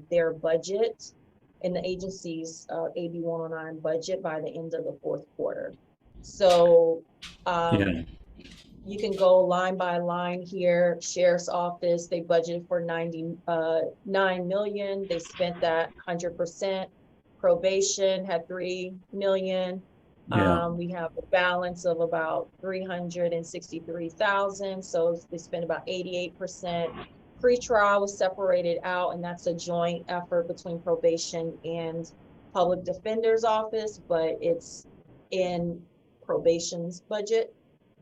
[SPEAKER 10] their budget, in the agency's AB 109 budget by the end of the fourth quarter. So you can go line by line here. Sheriff's Office, they budgeted for 99 million. They spent that 100%. Probation had 3 million.
[SPEAKER 2] Yeah.
[SPEAKER 10] We have a balance of about 363,000, so they spent about 88%. Pretrial was separated out, and that's a joint effort between probation and public defender's office, but it's in probation's budget.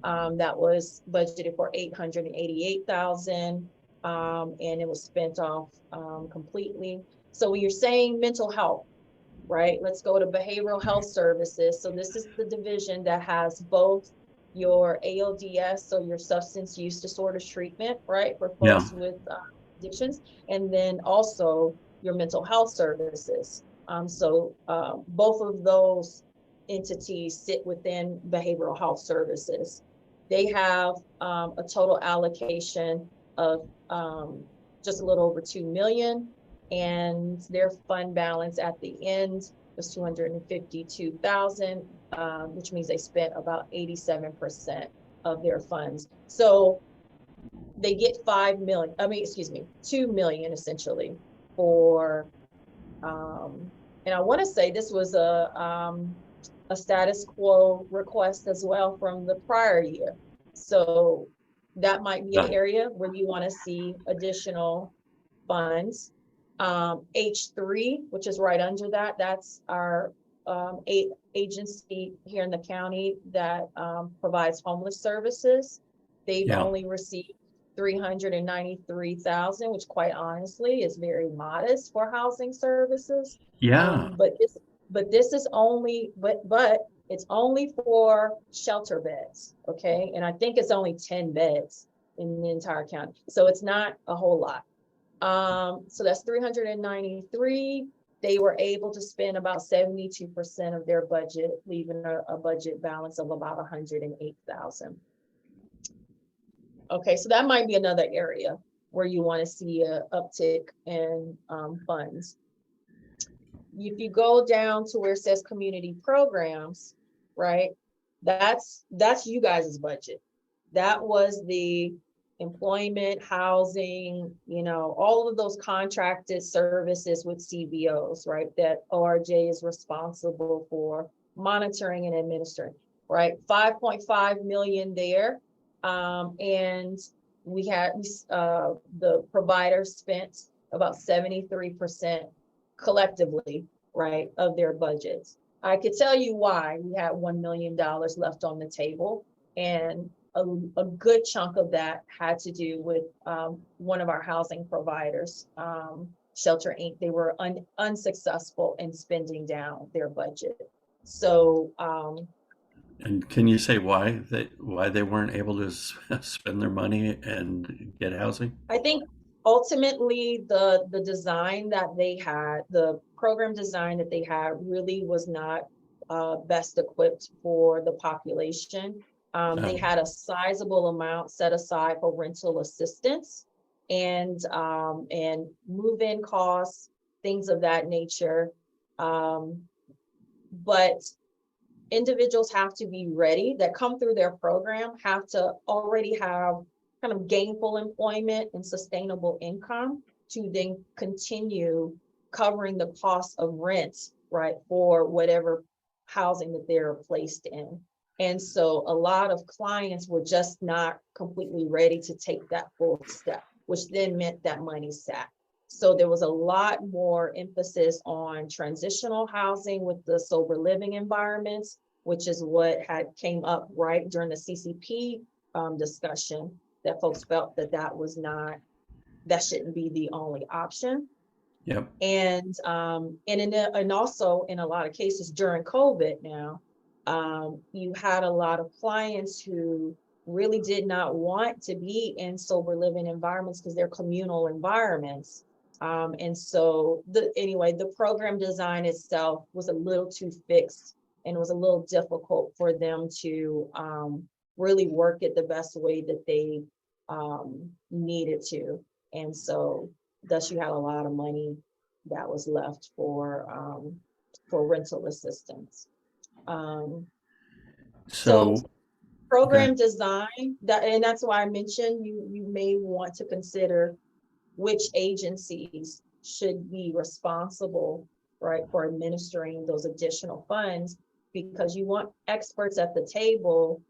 [SPEAKER 10] That was budgeted for 888,000, and it was spent off completely. So when you're saying mental health, right? Let's go to behavioral health services. So this is the division that has both your ALDS, so your substance use disorders treatment, right? For
[SPEAKER 2] Yeah.
[SPEAKER 10] folks with addictions, and then also your mental health services. Both of those entities sit within behavioral health services. They have a total allocation of just a little over 2 million, and their fund balance at the end was 252,000, which means they spent about 87% of their funds. So they get 2 million essentially for, and I want to say this was a status quo request as well from the prior year. So that might be an area where you want to see additional funds. H3, which is right under that, that's our agency here in the county that provides homeless services. They've only received 393,000, which quite honestly is very modest for housing services.
[SPEAKER 2] Yeah.
[SPEAKER 10] But this is only, but it's only for shelter beds, okay? And I think it's only 10 beds in the entire county. So it's not a whole lot. So that's 393. They were able to spend about 72% of their budget, leaving a budget balance of about 108,000. Okay, so that might be another area where you want to see an uptick in funds. If you go down to where it says community programs, right? That's you guys' budget. That was the employment, housing, all of those contracted services with CBOs, right? That ORJ is responsible for monitoring and administering, right? 5.5 million there. And we had, the providers spent about 73% collectively, right, of their budgets. I could tell you why we had $1 million left on the table, and a good chunk of that had to do with one of our housing providers, Shelter Inc. They were unsuccessful in spending down their budget. So,
[SPEAKER 2] and can you say why they weren't able to spend their money and get housing?
[SPEAKER 10] I think ultimately the design that they had, the program design that they had, really was not best equipped for the population. They had a sizable amount set aside for rental assistance and move-in costs, things of that nature. But individuals have to be ready that come through their program, have to already have kind of gainful employment and sustainable income to then continue covering the cost of rent, right, for whatever housing that they're placed in. And so a lot of clients were just not completely ready to take that full step, which then meant that money sat. So there was a lot more emphasis on transitional housing with the sober living environments, which is what had came up right during the CCP discussion, that folks felt that was not, that shouldn't be the only option.
[SPEAKER 2] Yep.
[SPEAKER 10] And also in a lot of cases during COVID now, you had a lot of clients who really did not want to be in sober living environments because they're communal environments. And so the program design itself was a little too fixed, and it was a little difficult for them to really work it the best way that they needed to. And so thus you had a lot of money that was left for rental assistance. So program design, and that's why I mentioned you may want to consider which agencies should be responsible, right, for administering those additional funds, because you want experts at the table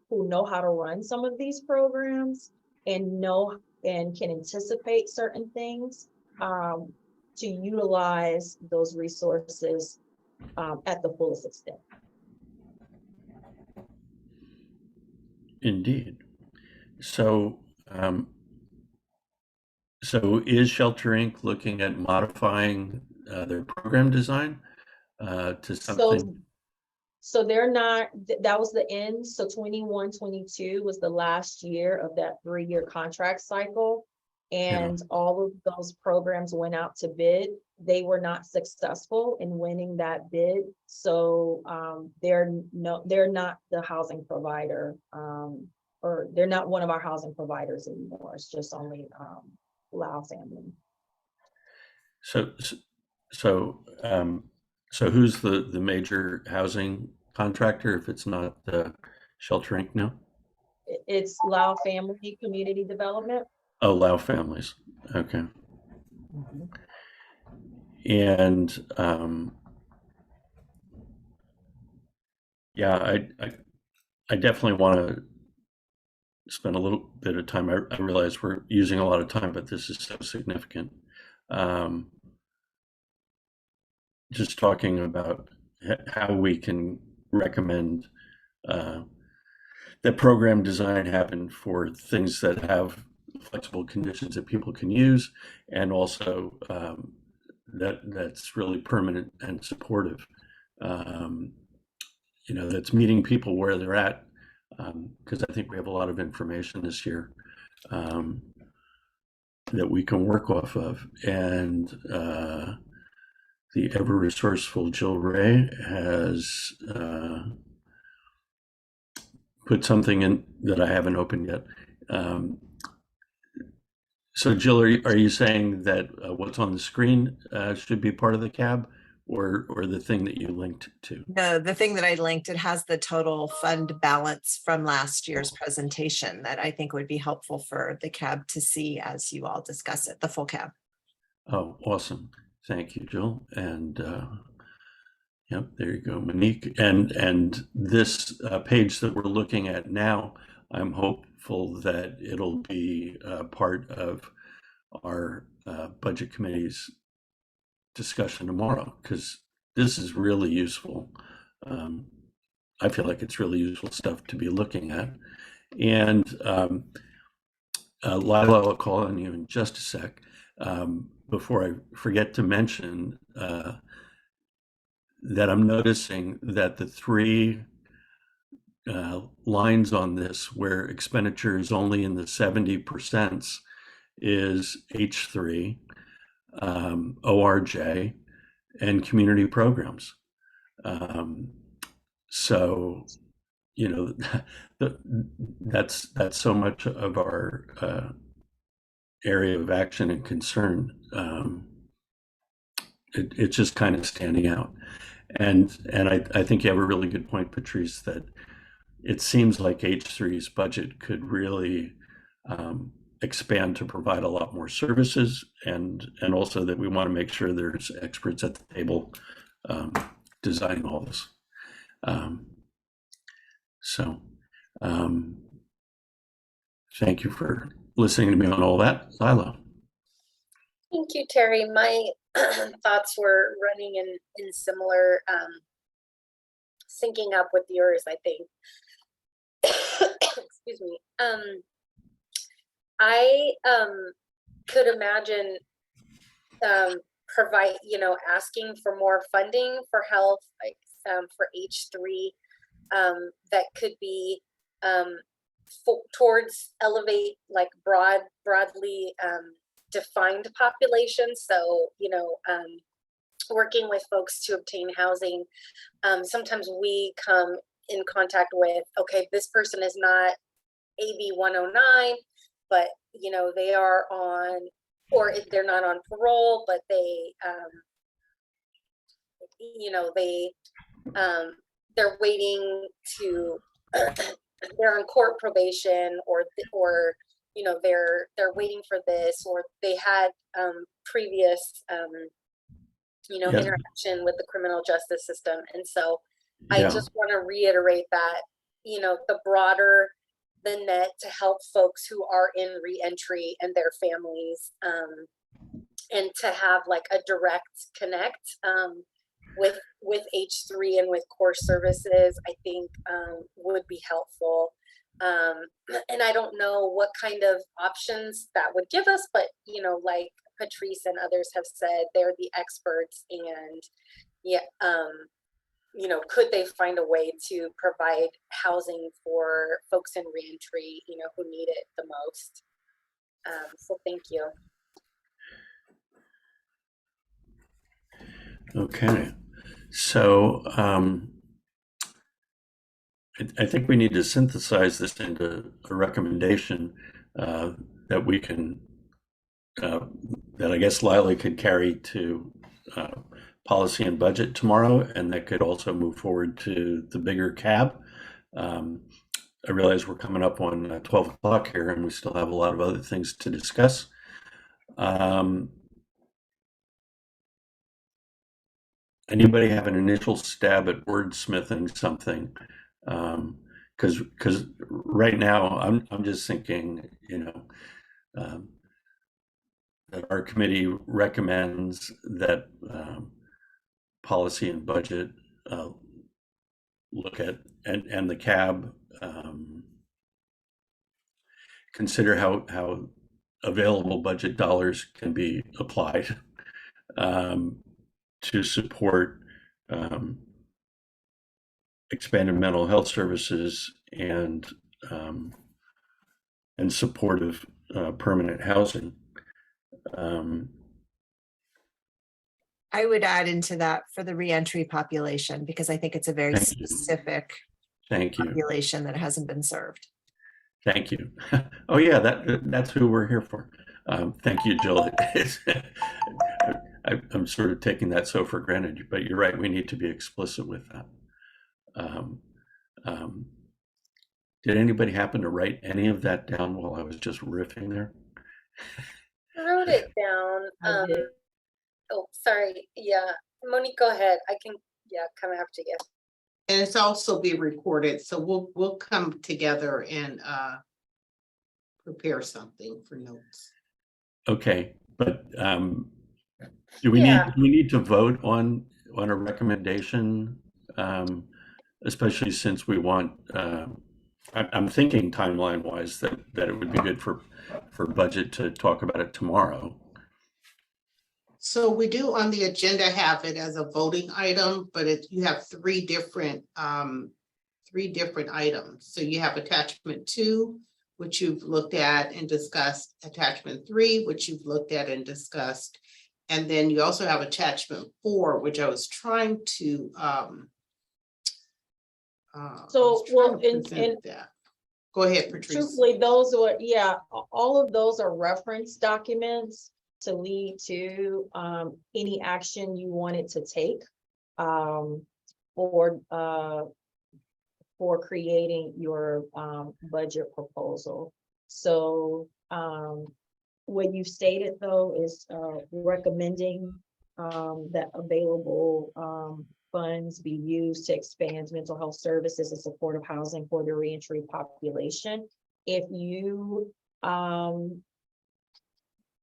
[SPEAKER 10] who know how to run some of these programs and know and can anticipate certain things to utilize those resources at the fullest extent.
[SPEAKER 2] Indeed. So, so is Shelter Inc. looking at modifying their program design to something?
[SPEAKER 10] So they're not, that was the end. So 21-22 was the last year of that 3-year contract cycle. And all of those programs went out to bid. They were not successful in winning that bid. So they're not the housing provider, or they're not one of our housing providers anymore. It's just only Lao family.
[SPEAKER 2] So who's the major housing contractor if it's not Shelter Inc. now?
[SPEAKER 10] It's Lao Family Community Development.
[SPEAKER 2] Oh, Lao Families. Okay. And yeah, I definitely want to spend a little bit of time. I realize we're using a lot of time, but this is so significant. Just talking about how we can recommend that program design happen for things that have flexible conditions that people can use, and also that's really permanent and supportive. That's meeting people where they're at, because I think we have a lot of information this year that we can work off of. And the ever resourceful Jill Ray has put something in that I haven't opened yet. So Jill, are you saying that what's on the screen should be part of the CAB, or the thing that you linked to?
[SPEAKER 6] No, the thing that I linked, it has the total fund balance from last year's presentation that I think would be helpful for the CAB to see as you all discuss it, the full CAB.
[SPEAKER 2] Oh, awesome. Thank you, Jill. And yep, there you go, Monique. And this page that we're looking at now, I'm hopeful that it'll be part of our budget committee's discussion tomorrow, because this is really useful. I feel like it's really useful stuff to be looking at. And Lila, I'll call on you in just a sec. Before I forget to mention that I'm noticing that the 3 lines on this where expenditure is only in the 70% is H3, ORJ, and community programs. So, that's so much of our area of action and concern. It's just kind of standing out. And I think you have a really good point, Patrice, that it seems like H3's budget could really expand to provide a lot more services, and also that we want to make sure there's experts at the table designing all this. Thank you for listening to me on all that. Lila.
[SPEAKER 11] Thank you, Terry. My thoughts were running in similar, syncing up with yours, I think. Excuse me. I could imagine asking for more funding for health, like for H3, that could be towards elevate like broadly defined populations. So, working with folks to obtain housing, sometimes we come in contact with, okay, this person is not AB 109, but they are on, or they're not on parole, but they they're waiting to they're on court probation, or they're waiting for this, or they had previous interaction with the criminal justice system. And so I
[SPEAKER 2] Yeah.
[SPEAKER 11] just want to reiterate that, you know, the broader the net to help folks who are in reentry and their families, and to have like a direct connect with H3 and with core services, I think would be helpful. And I don't know what kind of options that would give us, but you know, like Patrice and others have said, they're the experts, and yeah, you know, could they find a way to provide housing for folks in reentry, you know, who need it the most? So thank you.
[SPEAKER 2] Okay. So I think we need to synthesize this into a recommendation that we can, that I guess Lila could carry to policy and budget tomorrow, and that could also move forward to the bigger cab. I realize we're coming up on 12 o'clock here, and we still have a lot of other things to discuss. Anybody have an initial stab at wordsmithing something? Because right now I'm just thinking, you know, that our committee recommends that policy and budget look at, and the cab consider how available budget dollars can be applied to support expanded mental health services and supportive permanent housing.
[SPEAKER 6] I would add into that for the reentry population, because I think it's a very
[SPEAKER 2] Thank you.
[SPEAKER 6] specific
[SPEAKER 2] Thank you.
[SPEAKER 6] population that hasn't been served.
[SPEAKER 2] Thank you. Oh yeah, that's who we're here for. Thank you, Jill. I'm sort of taking that so for granted, but you're right. We need to be explicit with that. Did anybody happen to write any of that down while I was just riffing there?
[SPEAKER 11] I wrote it down.
[SPEAKER 10] I did.
[SPEAKER 11] Oh, sorry. Yeah, Monique, go ahead. I can, yeah, come after you.
[SPEAKER 3] And it's also being recorded, so we'll come together and prepare something for notes.
[SPEAKER 2] Okay, but do we need to vote on a recommendation, especially since we want? I'm thinking timeline wise that it would be good for budget to talk about it tomorrow.
[SPEAKER 3] So we do on the agenda have it as a voting item, but you have three different items. So you have attachment 2, which you've looked at and discussed, attachment 3, which you've looked at and discussed. And then you also have attachment 4, which I was trying to go ahead, Patrice.
[SPEAKER 10] Truthfully, those are, yeah, all of those are reference documents to lead to any action you wanted to take for creating your budget proposal. So what you stated though is recommending that available funds be used to expand mental health services and supportive housing for the reentry population. If you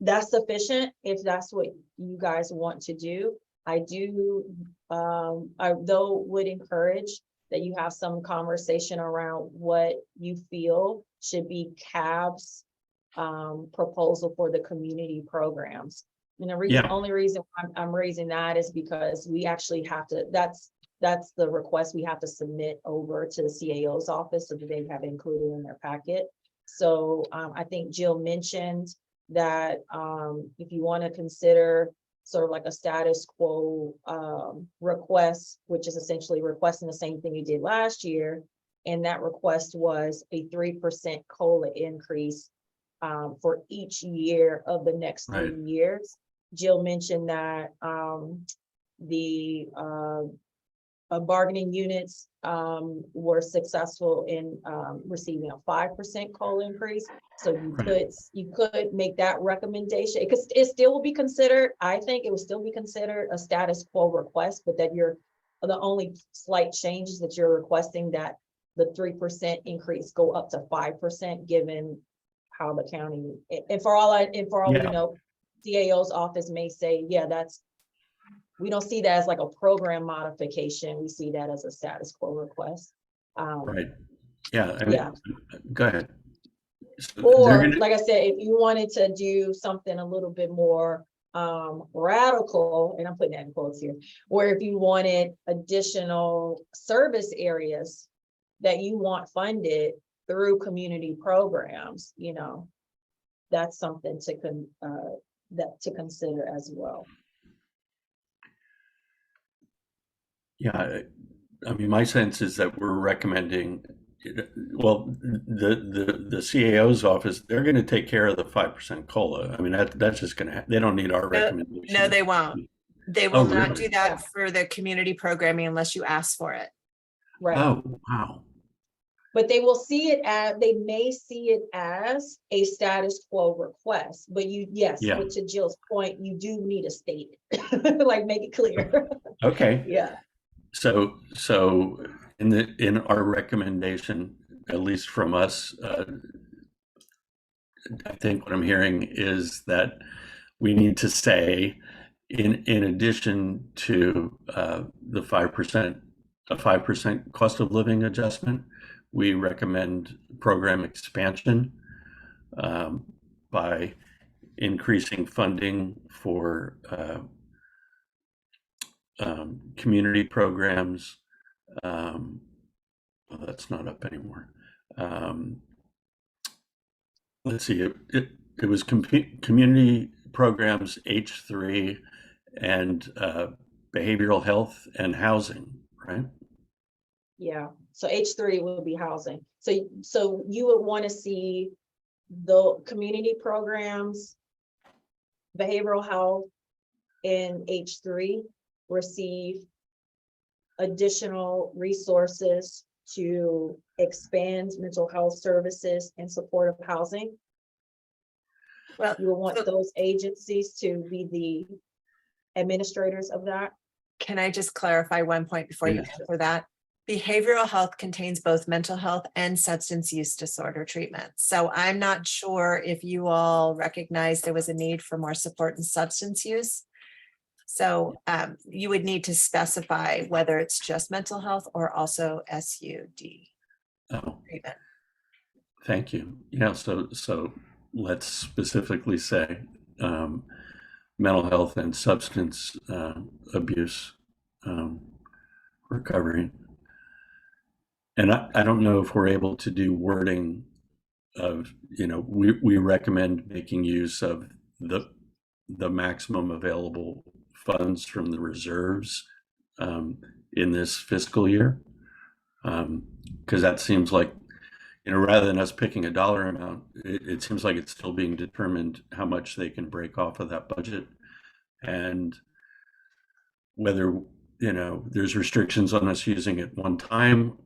[SPEAKER 10] that's sufficient, if that's what you guys want to do. I though would encourage that you have some conversation around what you feel should be CAB's proposal for the community programs. And the only reason I'm raising that is because we actually have to, that's the request we have to submit over to the CAO's office so that they have included in their packet. So I think Jill mentioned that if you want to consider sort of like a status quo request, which is essentially requesting the same thing you did last year, and that request was a 3% COLA increase for each year of the next 3 years. Jill mentioned that the bargaining units were successful in receiving a 5% COLA increase. So you could make that recommendation. It still will be considered, I think it would still be considered a status quo request, but that you're the only slight changes that you're requesting that the 3% increase go up to 5%, given how the county, and for all we
[SPEAKER 2] Yeah.
[SPEAKER 10] know, DAO's office may say, yeah, we don't see that as like a program modification. We see that as a status quo request.
[SPEAKER 2] Right. Yeah. I mean,
[SPEAKER 10] Yeah.
[SPEAKER 2] go ahead. So they're
[SPEAKER 10] Or
[SPEAKER 2] gonna-
[SPEAKER 10] like I said, if you wanted to do something a little bit more radical, and I'm putting that in quotes here, where if you wanted additional service areas that you want funded through community programs, you know, that's something to consider as well.
[SPEAKER 2] Yeah, I mean, my sense is that we're recommending, well, the CAO's office, they're going to take care of the 5% COLA. I mean, that's just going to, they don't need our recommendation.
[SPEAKER 6] No, they won't. They
[SPEAKER 2] Oh,
[SPEAKER 6] will not
[SPEAKER 2] really?
[SPEAKER 6] do that for the community programming unless you ask for it.
[SPEAKER 10] Right.
[SPEAKER 2] Oh, wow.
[SPEAKER 10] But they will see it as, they may see it as a status quo request, but yes,
[SPEAKER 2] Yeah.
[SPEAKER 10] but to Jill's point, you do need to state it, like make it clear.
[SPEAKER 2] Okay.
[SPEAKER 10] Yeah.
[SPEAKER 2] So in our recommendation, at least from us, I think what I'm hearing is that we need to say, in addition to the 5%, a 5% cost of living adjustment, we recommend program expansion by increasing funding for community programs. Well, that's not up anymore. Let's see, it was community programs H3 and behavioral health and housing, right?
[SPEAKER 10] Yeah, so H3 will be housing. So you would want to see the community programs, behavioral health, and H3 receive additional resources to expand mental health services and supportive housing.
[SPEAKER 6] Well,
[SPEAKER 10] You will want
[SPEAKER 6] so-
[SPEAKER 10] those agencies to be the administrators of that.
[SPEAKER 6] Can I just clarify one point before you
[SPEAKER 2] Yes.
[SPEAKER 6] answer that? Behavioral health contains both mental health and substance use disorder treatment. So I'm not sure if you all recognize there was a need for more support in substance use. So you would need to specify whether it's just mental health or also SUD
[SPEAKER 2] Oh,
[SPEAKER 6] treatment.
[SPEAKER 2] thank you. Yeah, so let's specifically say mental health and substance abuse recovery. And I don't know if we're able to do wording of, we recommend making use of the maximum available funds from the reserves in this fiscal year. Because that seems like, rather than us picking a dollar amount, it seems like it's still being determined how much they can break off of that budget. And whether, there's restrictions on us using it one time.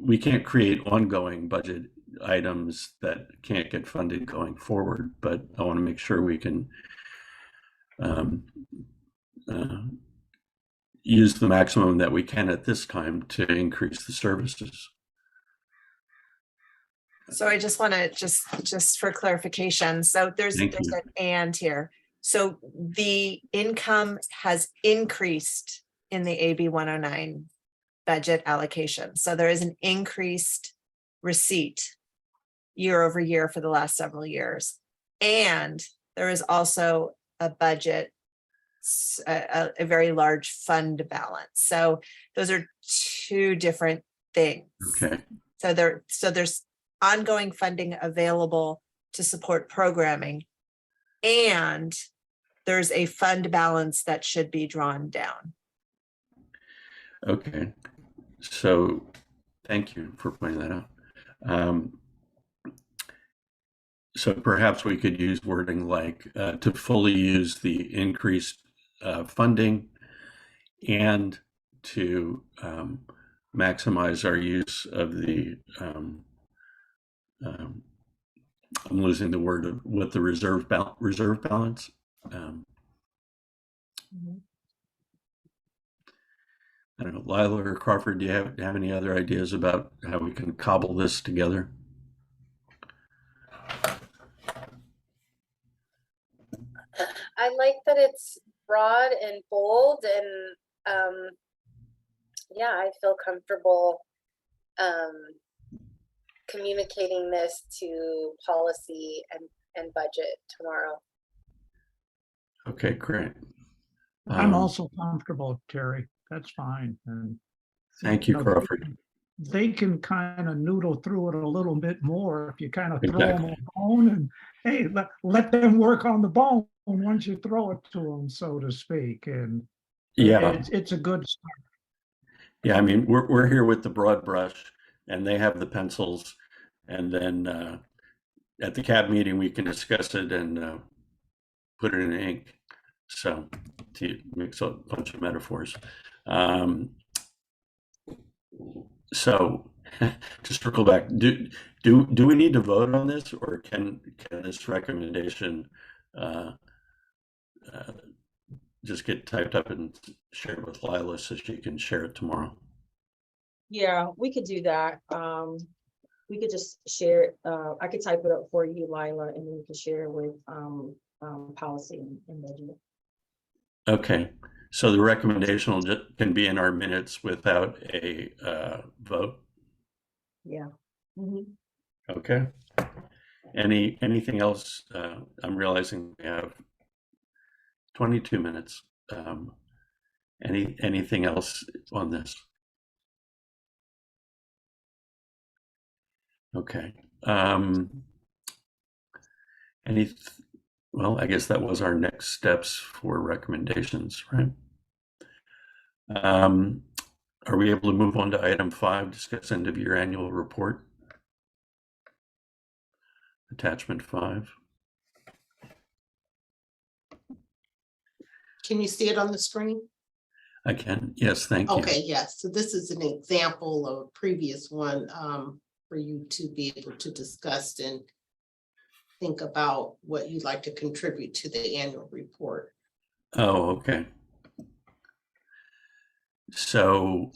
[SPEAKER 2] We can't create ongoing budget items that can't get funded going forward, but I want to make sure we can use the maximum that we can at this time to increase the services.
[SPEAKER 6] So I just want to just for clarification. So there's
[SPEAKER 2] Thank
[SPEAKER 6] an
[SPEAKER 2] you.
[SPEAKER 6] and here. So the income has increased in the AB 109 budget allocation. So there is an increased receipt year over year for the last several years. And there is also a budget, a very large fund balance. So those are two different things.
[SPEAKER 2] Okay.
[SPEAKER 6] So there's ongoing funding available to support programming, and there's a fund balance that should be drawn down.
[SPEAKER 2] Okay. So thank you for pointing that out. So perhaps we could use wording like to fully use the increased funding and to maximize our use of the I'm losing the word of what the reserve balance. I don't know, Lila or Crawford, do you have any other ideas about how we can cobble this together?
[SPEAKER 11] I like that it's broad and bold, and yeah, I feel comfortable communicating this to policy and budget tomorrow.
[SPEAKER 2] Okay, great.
[SPEAKER 5] I'm also comfortable, Terry. That's fine. And
[SPEAKER 2] Thank you,
[SPEAKER 5] know,
[SPEAKER 2] Crawford.
[SPEAKER 5] they can kind of noodle through it a little bit more if you kind of throw them
[SPEAKER 2] Exactly.
[SPEAKER 5] a bone and hey, let them work on the bone once you throw it to them, so to speak. And
[SPEAKER 2] Yeah,
[SPEAKER 5] it's a good start.
[SPEAKER 2] yeah. I mean, we're here with the broad brush, and they have the pencils, and then at the CAB meeting we can discuss it and put it in ink. So to mix a bunch of metaphors. So to circle back, do we need to vote on this, or can this recommendation just get typed up and shared with Lila so she can share it tomorrow?
[SPEAKER 10] Yeah, we could do that. We could just share it. I could type it up for you, Lila, and then we can share it with policy and budget.
[SPEAKER 2] Okay, so the recommendation can be in our minutes without a vote.
[SPEAKER 10] Yeah. Mhm.
[SPEAKER 2] Okay. Anything else? I'm realizing we have 22 minutes. Anything else on this? Okay. Well, I guess that was our next steps for recommendations, right? Are we able to move on to item 5, discuss end of year annual report? Attachment 5.
[SPEAKER 3] Can you see it on the screen?
[SPEAKER 2] I can. Yes, thank you.
[SPEAKER 3] Okay, yes. So this is an example of a previous one for you to be able to discuss and think about what you'd like to contribute to the annual report.
[SPEAKER 2] Oh, okay. So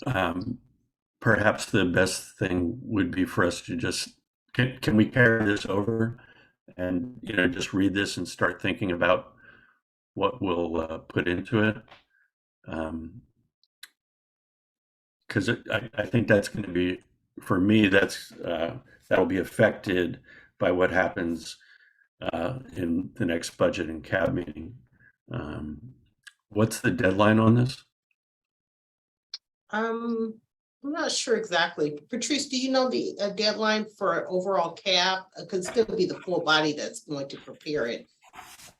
[SPEAKER 2] perhaps the best thing would be for us to just, can we carry this over and, just read this and start thinking about what we'll put into it? Because I think that's going to be, for me, that'll be affected by what happens in the next budget and CAB meeting. What's the deadline on this?
[SPEAKER 3] I'm not sure exactly. Patrice, do you know the deadline for overall CAB? Because it's going to be the full body that's going to prepare it.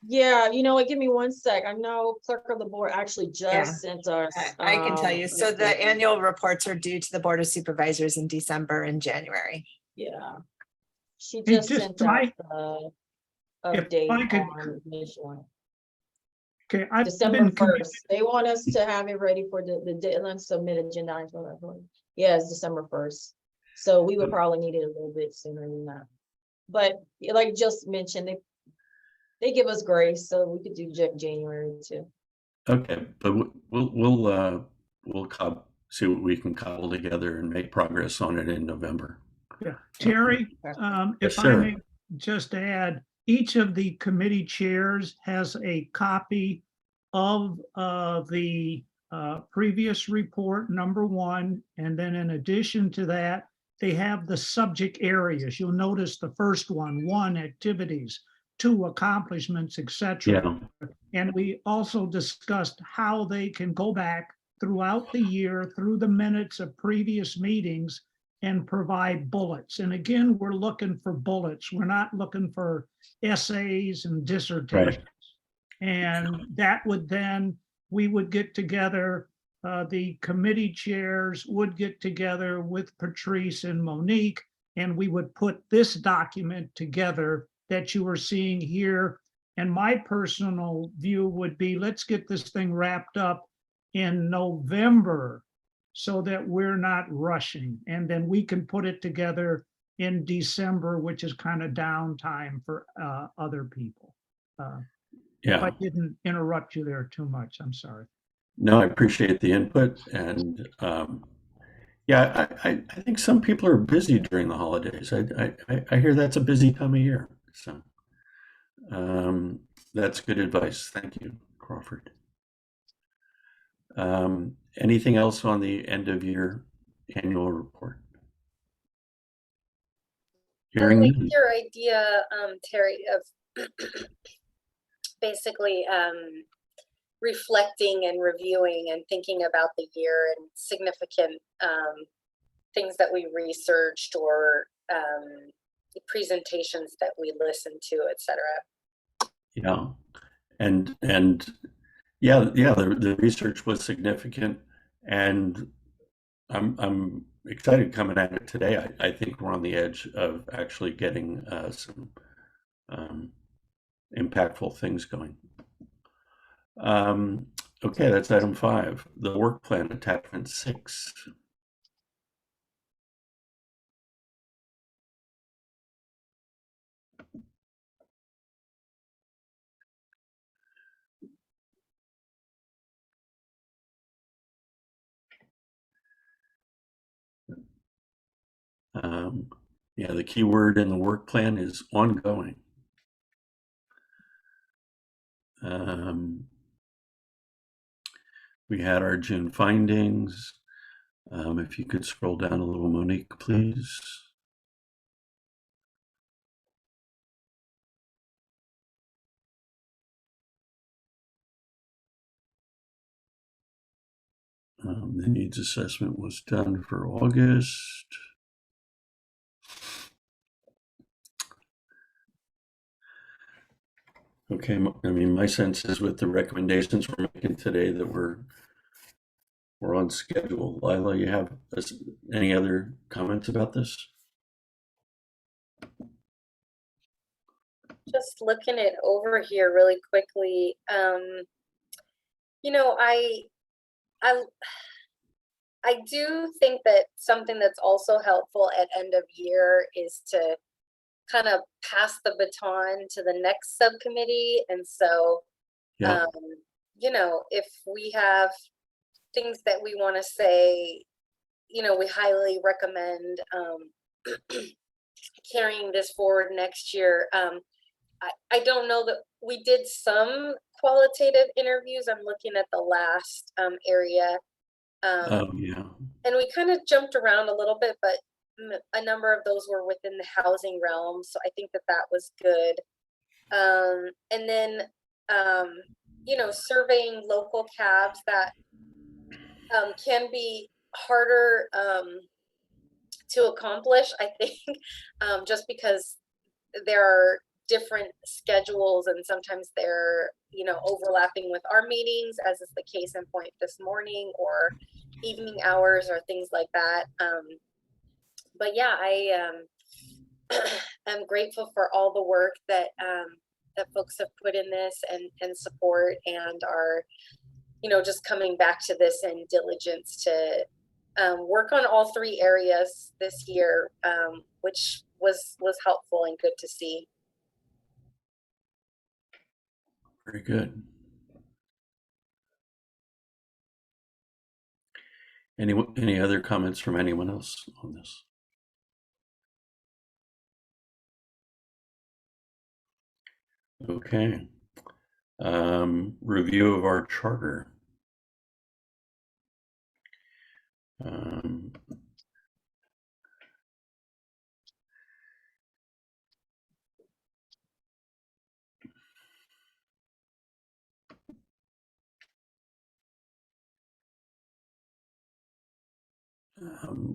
[SPEAKER 10] Yeah, you know what, give me one sec. I know clerk of the board actually
[SPEAKER 6] Yeah.
[SPEAKER 10] just sent us.
[SPEAKER 6] I can tell you. So the annual reports are due to the Board of Supervisors in December and January.
[SPEAKER 10] Yeah. She
[SPEAKER 5] Hey,
[SPEAKER 10] just
[SPEAKER 5] just
[SPEAKER 10] sent
[SPEAKER 5] my-
[SPEAKER 10] out the
[SPEAKER 5] If
[SPEAKER 10] update
[SPEAKER 5] I could-
[SPEAKER 10] on this one.
[SPEAKER 5] Okay, I've
[SPEAKER 10] December
[SPEAKER 5] been
[SPEAKER 10] 1st. They want us to have it ready for the deadline, submit agenda items for that. Yeah, it's December 1st. So we would probably need it a little bit sooner than that. But like just mentioned, they give us grace, so we could do January too.
[SPEAKER 2] Okay, but we'll see what we can cobble together and make progress on it in November.
[SPEAKER 5] Yeah, Terry,
[SPEAKER 2] Yes,
[SPEAKER 5] if I
[SPEAKER 2] sir.
[SPEAKER 5] may just add, each of the committee chairs has a copy of the previous report, number 1, and then in addition to that, they have the subject areas. You'll notice the first one, activities, 2, accomplishments, etc.
[SPEAKER 2] Yeah.
[SPEAKER 5] And we also discussed how they can go back throughout the year, through the minutes of previous meetings, and provide bullets. And again, we're looking for bullets. We're not looking for essays and dissertations.
[SPEAKER 2] Right.
[SPEAKER 5] And that would then, we would get together, the committee chairs would get together with Patrice and Monique, and we would put this document together that you are seeing here. And my personal view would be, let's get this thing wrapped up in November so that we're not rushing. And then we can put it together in December, which is kind of downtime for other people. If I
[SPEAKER 2] Yeah.
[SPEAKER 5] didn't interrupt you there too much, I'm sorry.
[SPEAKER 2] No, I appreciate the input, and yeah, I think some people are busy during the holidays. I hear that's a busy time of year, so that's good advice. Thank you, Crawford. Anything else on the end of year annual report?
[SPEAKER 11] I
[SPEAKER 2] Hearing
[SPEAKER 11] like
[SPEAKER 2] none.
[SPEAKER 11] your idea, Terry, of basically reflecting and reviewing and thinking about the year and significant things that we researched or presentations that we listened to, etc.
[SPEAKER 2] Yeah, and yeah, the research was significant, and I'm excited coming at it today. I think we're on the edge of actually getting some impactful things going. Okay, that's item 5, the work plan attachment 6. Yeah, the key word in the work plan is ongoing. We had our June findings. If you could scroll down a little, Monique, please. The needs assessment was done for August. Okay, I mean, my sense is with the recommendations we're making today that we're on schedule. Lila, you have any other comments about this?
[SPEAKER 11] Just looking it over here really quickly. You know, I do think that something that's also helpful at end of year is to kind of pass the baton to the next subcommittee. And so,
[SPEAKER 2] Yeah.
[SPEAKER 11] you know, if we have things that we want to say, you know, we highly recommend carrying this forward next year. I don't know that we did some qualitative interviews. I'm looking at the last area.
[SPEAKER 2] Yeah.
[SPEAKER 11] And we kind of jumped around a little bit, but a number of those were within the housing realm. So I think that that was good. And then, you know, surveying local cabs that can be harder to accomplish, I think, just because there are different schedules and sometimes they're, you know, overlapping with our meetings, as is the case in point this morning, or evening hours or things like that. But yeah, I am grateful for all the work that that folks have put in this and support, and are, you know, just coming back to this in diligence to work on all 3 areas this year, which was helpful and good to see.
[SPEAKER 2] Very good. Any other comments from anyone else on this? Okay. Review of our charter.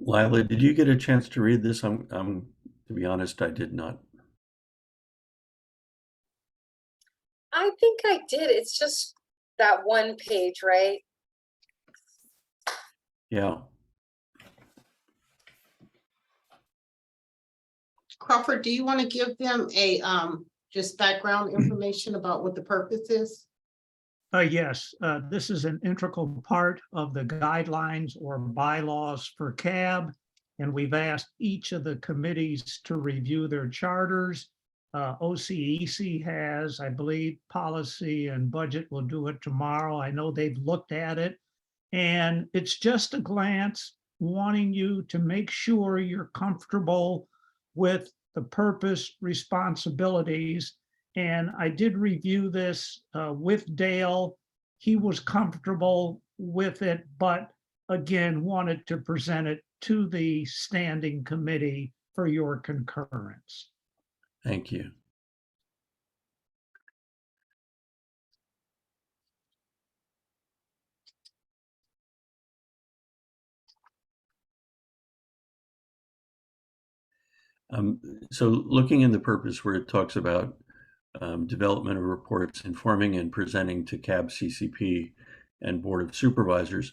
[SPEAKER 2] Lila, did you get a chance to read this? To be honest, I did not.
[SPEAKER 11] I think I did. It's just that one page, right?
[SPEAKER 2] Yeah.
[SPEAKER 3] Crawford, do you want to give them a just background information about what the purpose is?
[SPEAKER 5] Yes, this is an integral part of the guidelines or bylaws for CAB. And we've asked each of the committees to review their charters OCEC has. I believe policy and budget will do it tomorrow. I know they've looked at it. And it's just a glance wanting you to make sure you're comfortable with the purpose, responsibilities. And I did review this with Dale. He was comfortable with it, but again, wanted to present it to the standing committee for your concurrence.
[SPEAKER 2] Thank you. So looking in the purpose where it talks about development of reports, informing and presenting to CAB, CCP, and Board of Supervisors,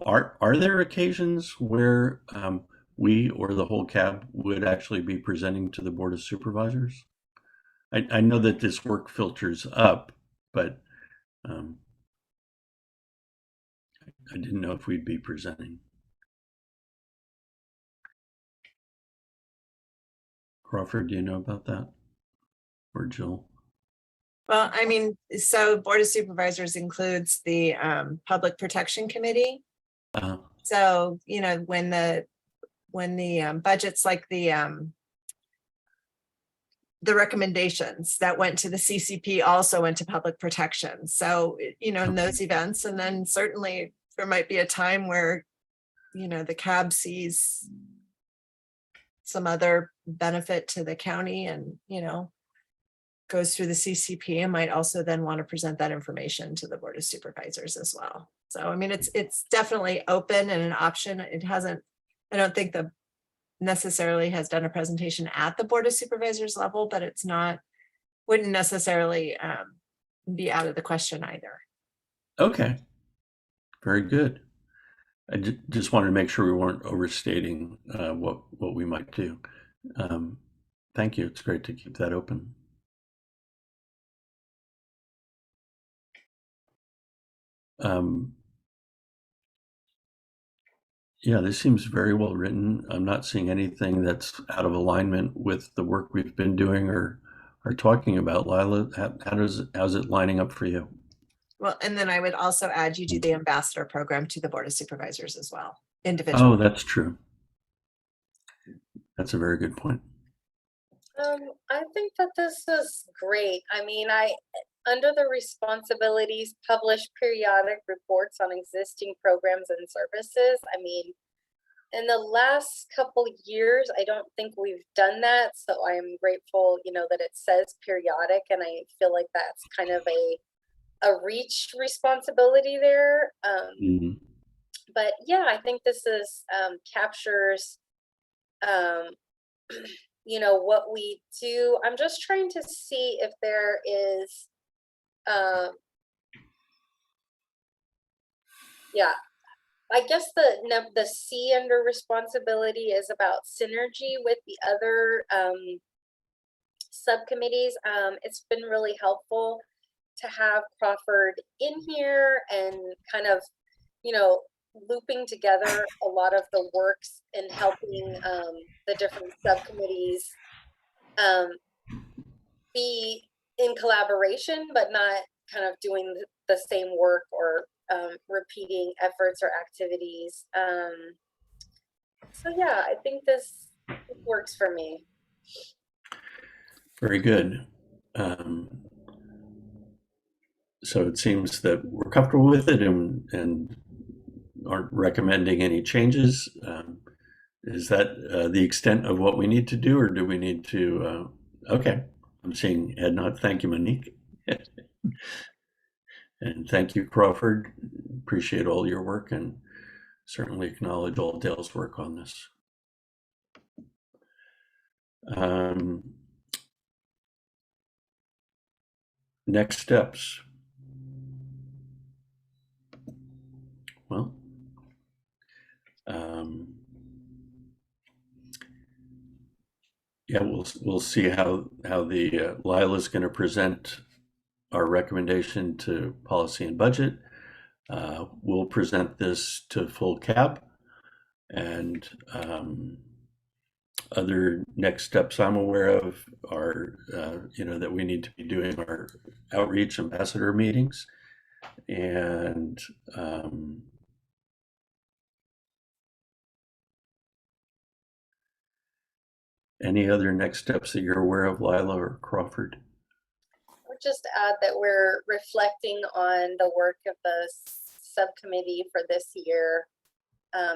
[SPEAKER 2] are there occasions where we or the whole CAB would actually be presenting to the Board of Supervisors? I know that this work filters up, but I didn't know if we'd be presenting. Crawford, do you know about that? Or Jill?
[SPEAKER 6] Well, I mean, so Board of Supervisors includes the Public Protection Committee. So, you know, when the budgets, like the recommendations that went to the CCP also went to public protection. So, you know, in those events, and then certainly there might be a time where, you know, the CAB sees some other benefit to the county and, you know, goes through the CCP and might also then want to present that information to the Board of Supervisors as well. So, I mean, it's definitely open and an option. It hasn't, I don't think the necessarily has done a presentation at the Board of Supervisors level, but it's not, wouldn't necessarily be out of the question either.
[SPEAKER 2] Okay, very good. I just wanted to make sure we weren't overstating what we might do. Thank you. It's great to keep that open. Yeah, this seems very well written. I'm not seeing anything that's out of alignment with the work we've been doing or talking about. Lila, how's it lining up for you?
[SPEAKER 6] Well, and then I would also add, you do the ambassador program to the Board of Supervisors as well,
[SPEAKER 2] Oh,
[SPEAKER 6] individually.
[SPEAKER 2] that's true. That's a very good point.
[SPEAKER 11] I think that this is great. I mean, under the responsibilities, publish periodic reports on existing programs and services. I mean, in the last couple years, I don't think we've done that. So I am grateful, you know, that it says periodic, and I feel like that's kind of a reach responsibility there. But yeah, I think this is captures you know, what we do. I'm just trying to see if there is yeah, I guess the C under responsibility is about synergy with the other subcommittees. It's been really helpful to have Crawford in here and kind of, you know, looping together a lot of the works and helping the different subcommittees be in collaboration, but not kind of doing the same work or repeating efforts or activities. So yeah, I think this works for me.
[SPEAKER 2] Very good. So it seems that we're comfortable with it and aren't recommending any changes. Is that the extent of what we need to do, or do we need to? Okay, I'm seeing head nod. Thank you, Monique. And thank you, Crawford. Appreciate all your work and certainly acknowledge all Dale's work on this. Next steps. Well, yeah, we'll see how the Lila's going to present our recommendation to policy and budget. We'll present this to full CAB, and other next steps I'm aware of are, that we need to be doing our outreach ambassador meetings. And any other next steps that you're aware of, Lila or Crawford?
[SPEAKER 11] I'll just add that we're reflecting on the work of the subcommittee for this year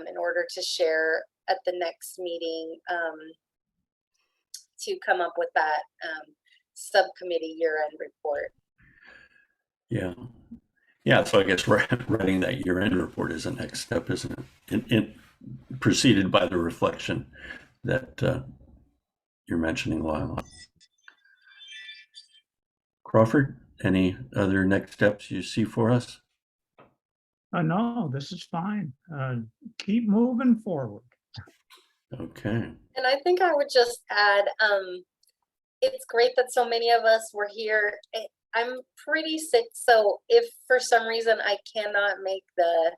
[SPEAKER 11] in order to share at the next meeting to come up with that subcommittee year-end report.
[SPEAKER 2] Yeah, so I guess writing that year-end report is the next step, isn't it? Preceded by the reflection that you're mentioning, Lila. Crawford, any other next steps you see for us?
[SPEAKER 5] No, this is fine. Keep moving forward.
[SPEAKER 2] Okay.
[SPEAKER 11] And I think I would just add, it's great that so many of us were here. I'm pretty sick, so if for some reason I cannot make the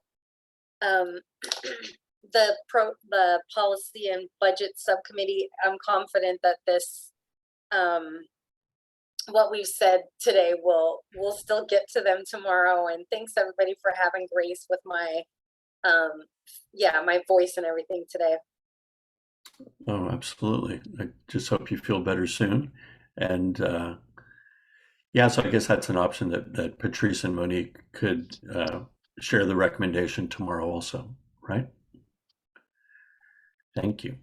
[SPEAKER 11] policy and budget subcommittee, I'm confident that this what we've said today we'll still get to them tomorrow. And thanks everybody for having grace with my my voice and everything today.
[SPEAKER 2] Oh, absolutely. I just hope you feel better soon. And so I guess that's an option that Patrice and Monique could share the recommendation tomorrow also, right? Thank you.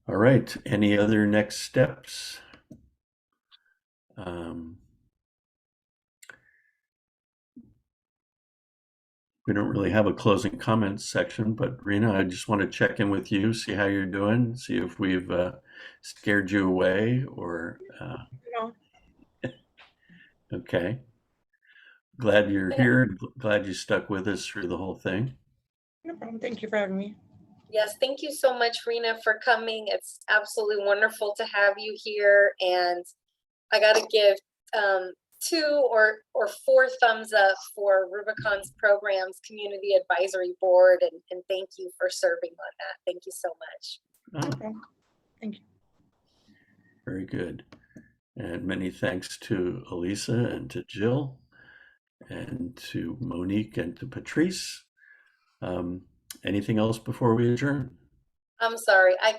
[SPEAKER 2] All right, any other next steps? We don't really have a closing comments section, but Rena, I just want to check in with you, see how you're doing, see if we've scared you away or.
[SPEAKER 7] No.
[SPEAKER 2] Okay. Glad you're here. Glad you stuck with us through the whole thing.
[SPEAKER 7] No problem. Thank you for having me.
[SPEAKER 11] Yes, thank you so much, Rena, for coming. It's absolutely wonderful to have you here. And I got to give 2 or 4 thumbs up for Rubicon's Programs Community Advisory Board. And thank you for serving on that. Thank you so much.
[SPEAKER 7] No problem. Thank you.
[SPEAKER 2] Very good. And many thanks to Elisa and to Jill and to Monique and to Patrice. Anything else before we adjourn?
[SPEAKER 11] I'm sorry, I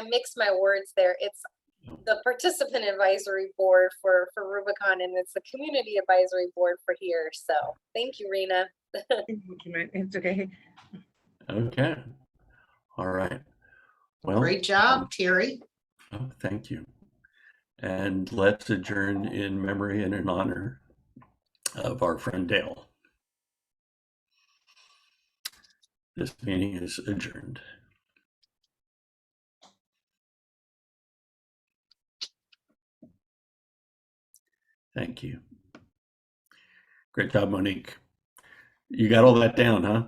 [SPEAKER 11] mixed my words there. It's the Participant Advisory Board for Rubicon, and it's the Community Advisory Board for here. So thank you, Rena.
[SPEAKER 7] Thank you, man. It's okay.
[SPEAKER 2] Okay. All right. Well,
[SPEAKER 3] Great job, Terry.
[SPEAKER 2] Oh, thank you. And let's adjourn in memory and in honor of our friend Dale. This meeting is adjourned. Thank you. Great job, Monique. You got all that down, huh?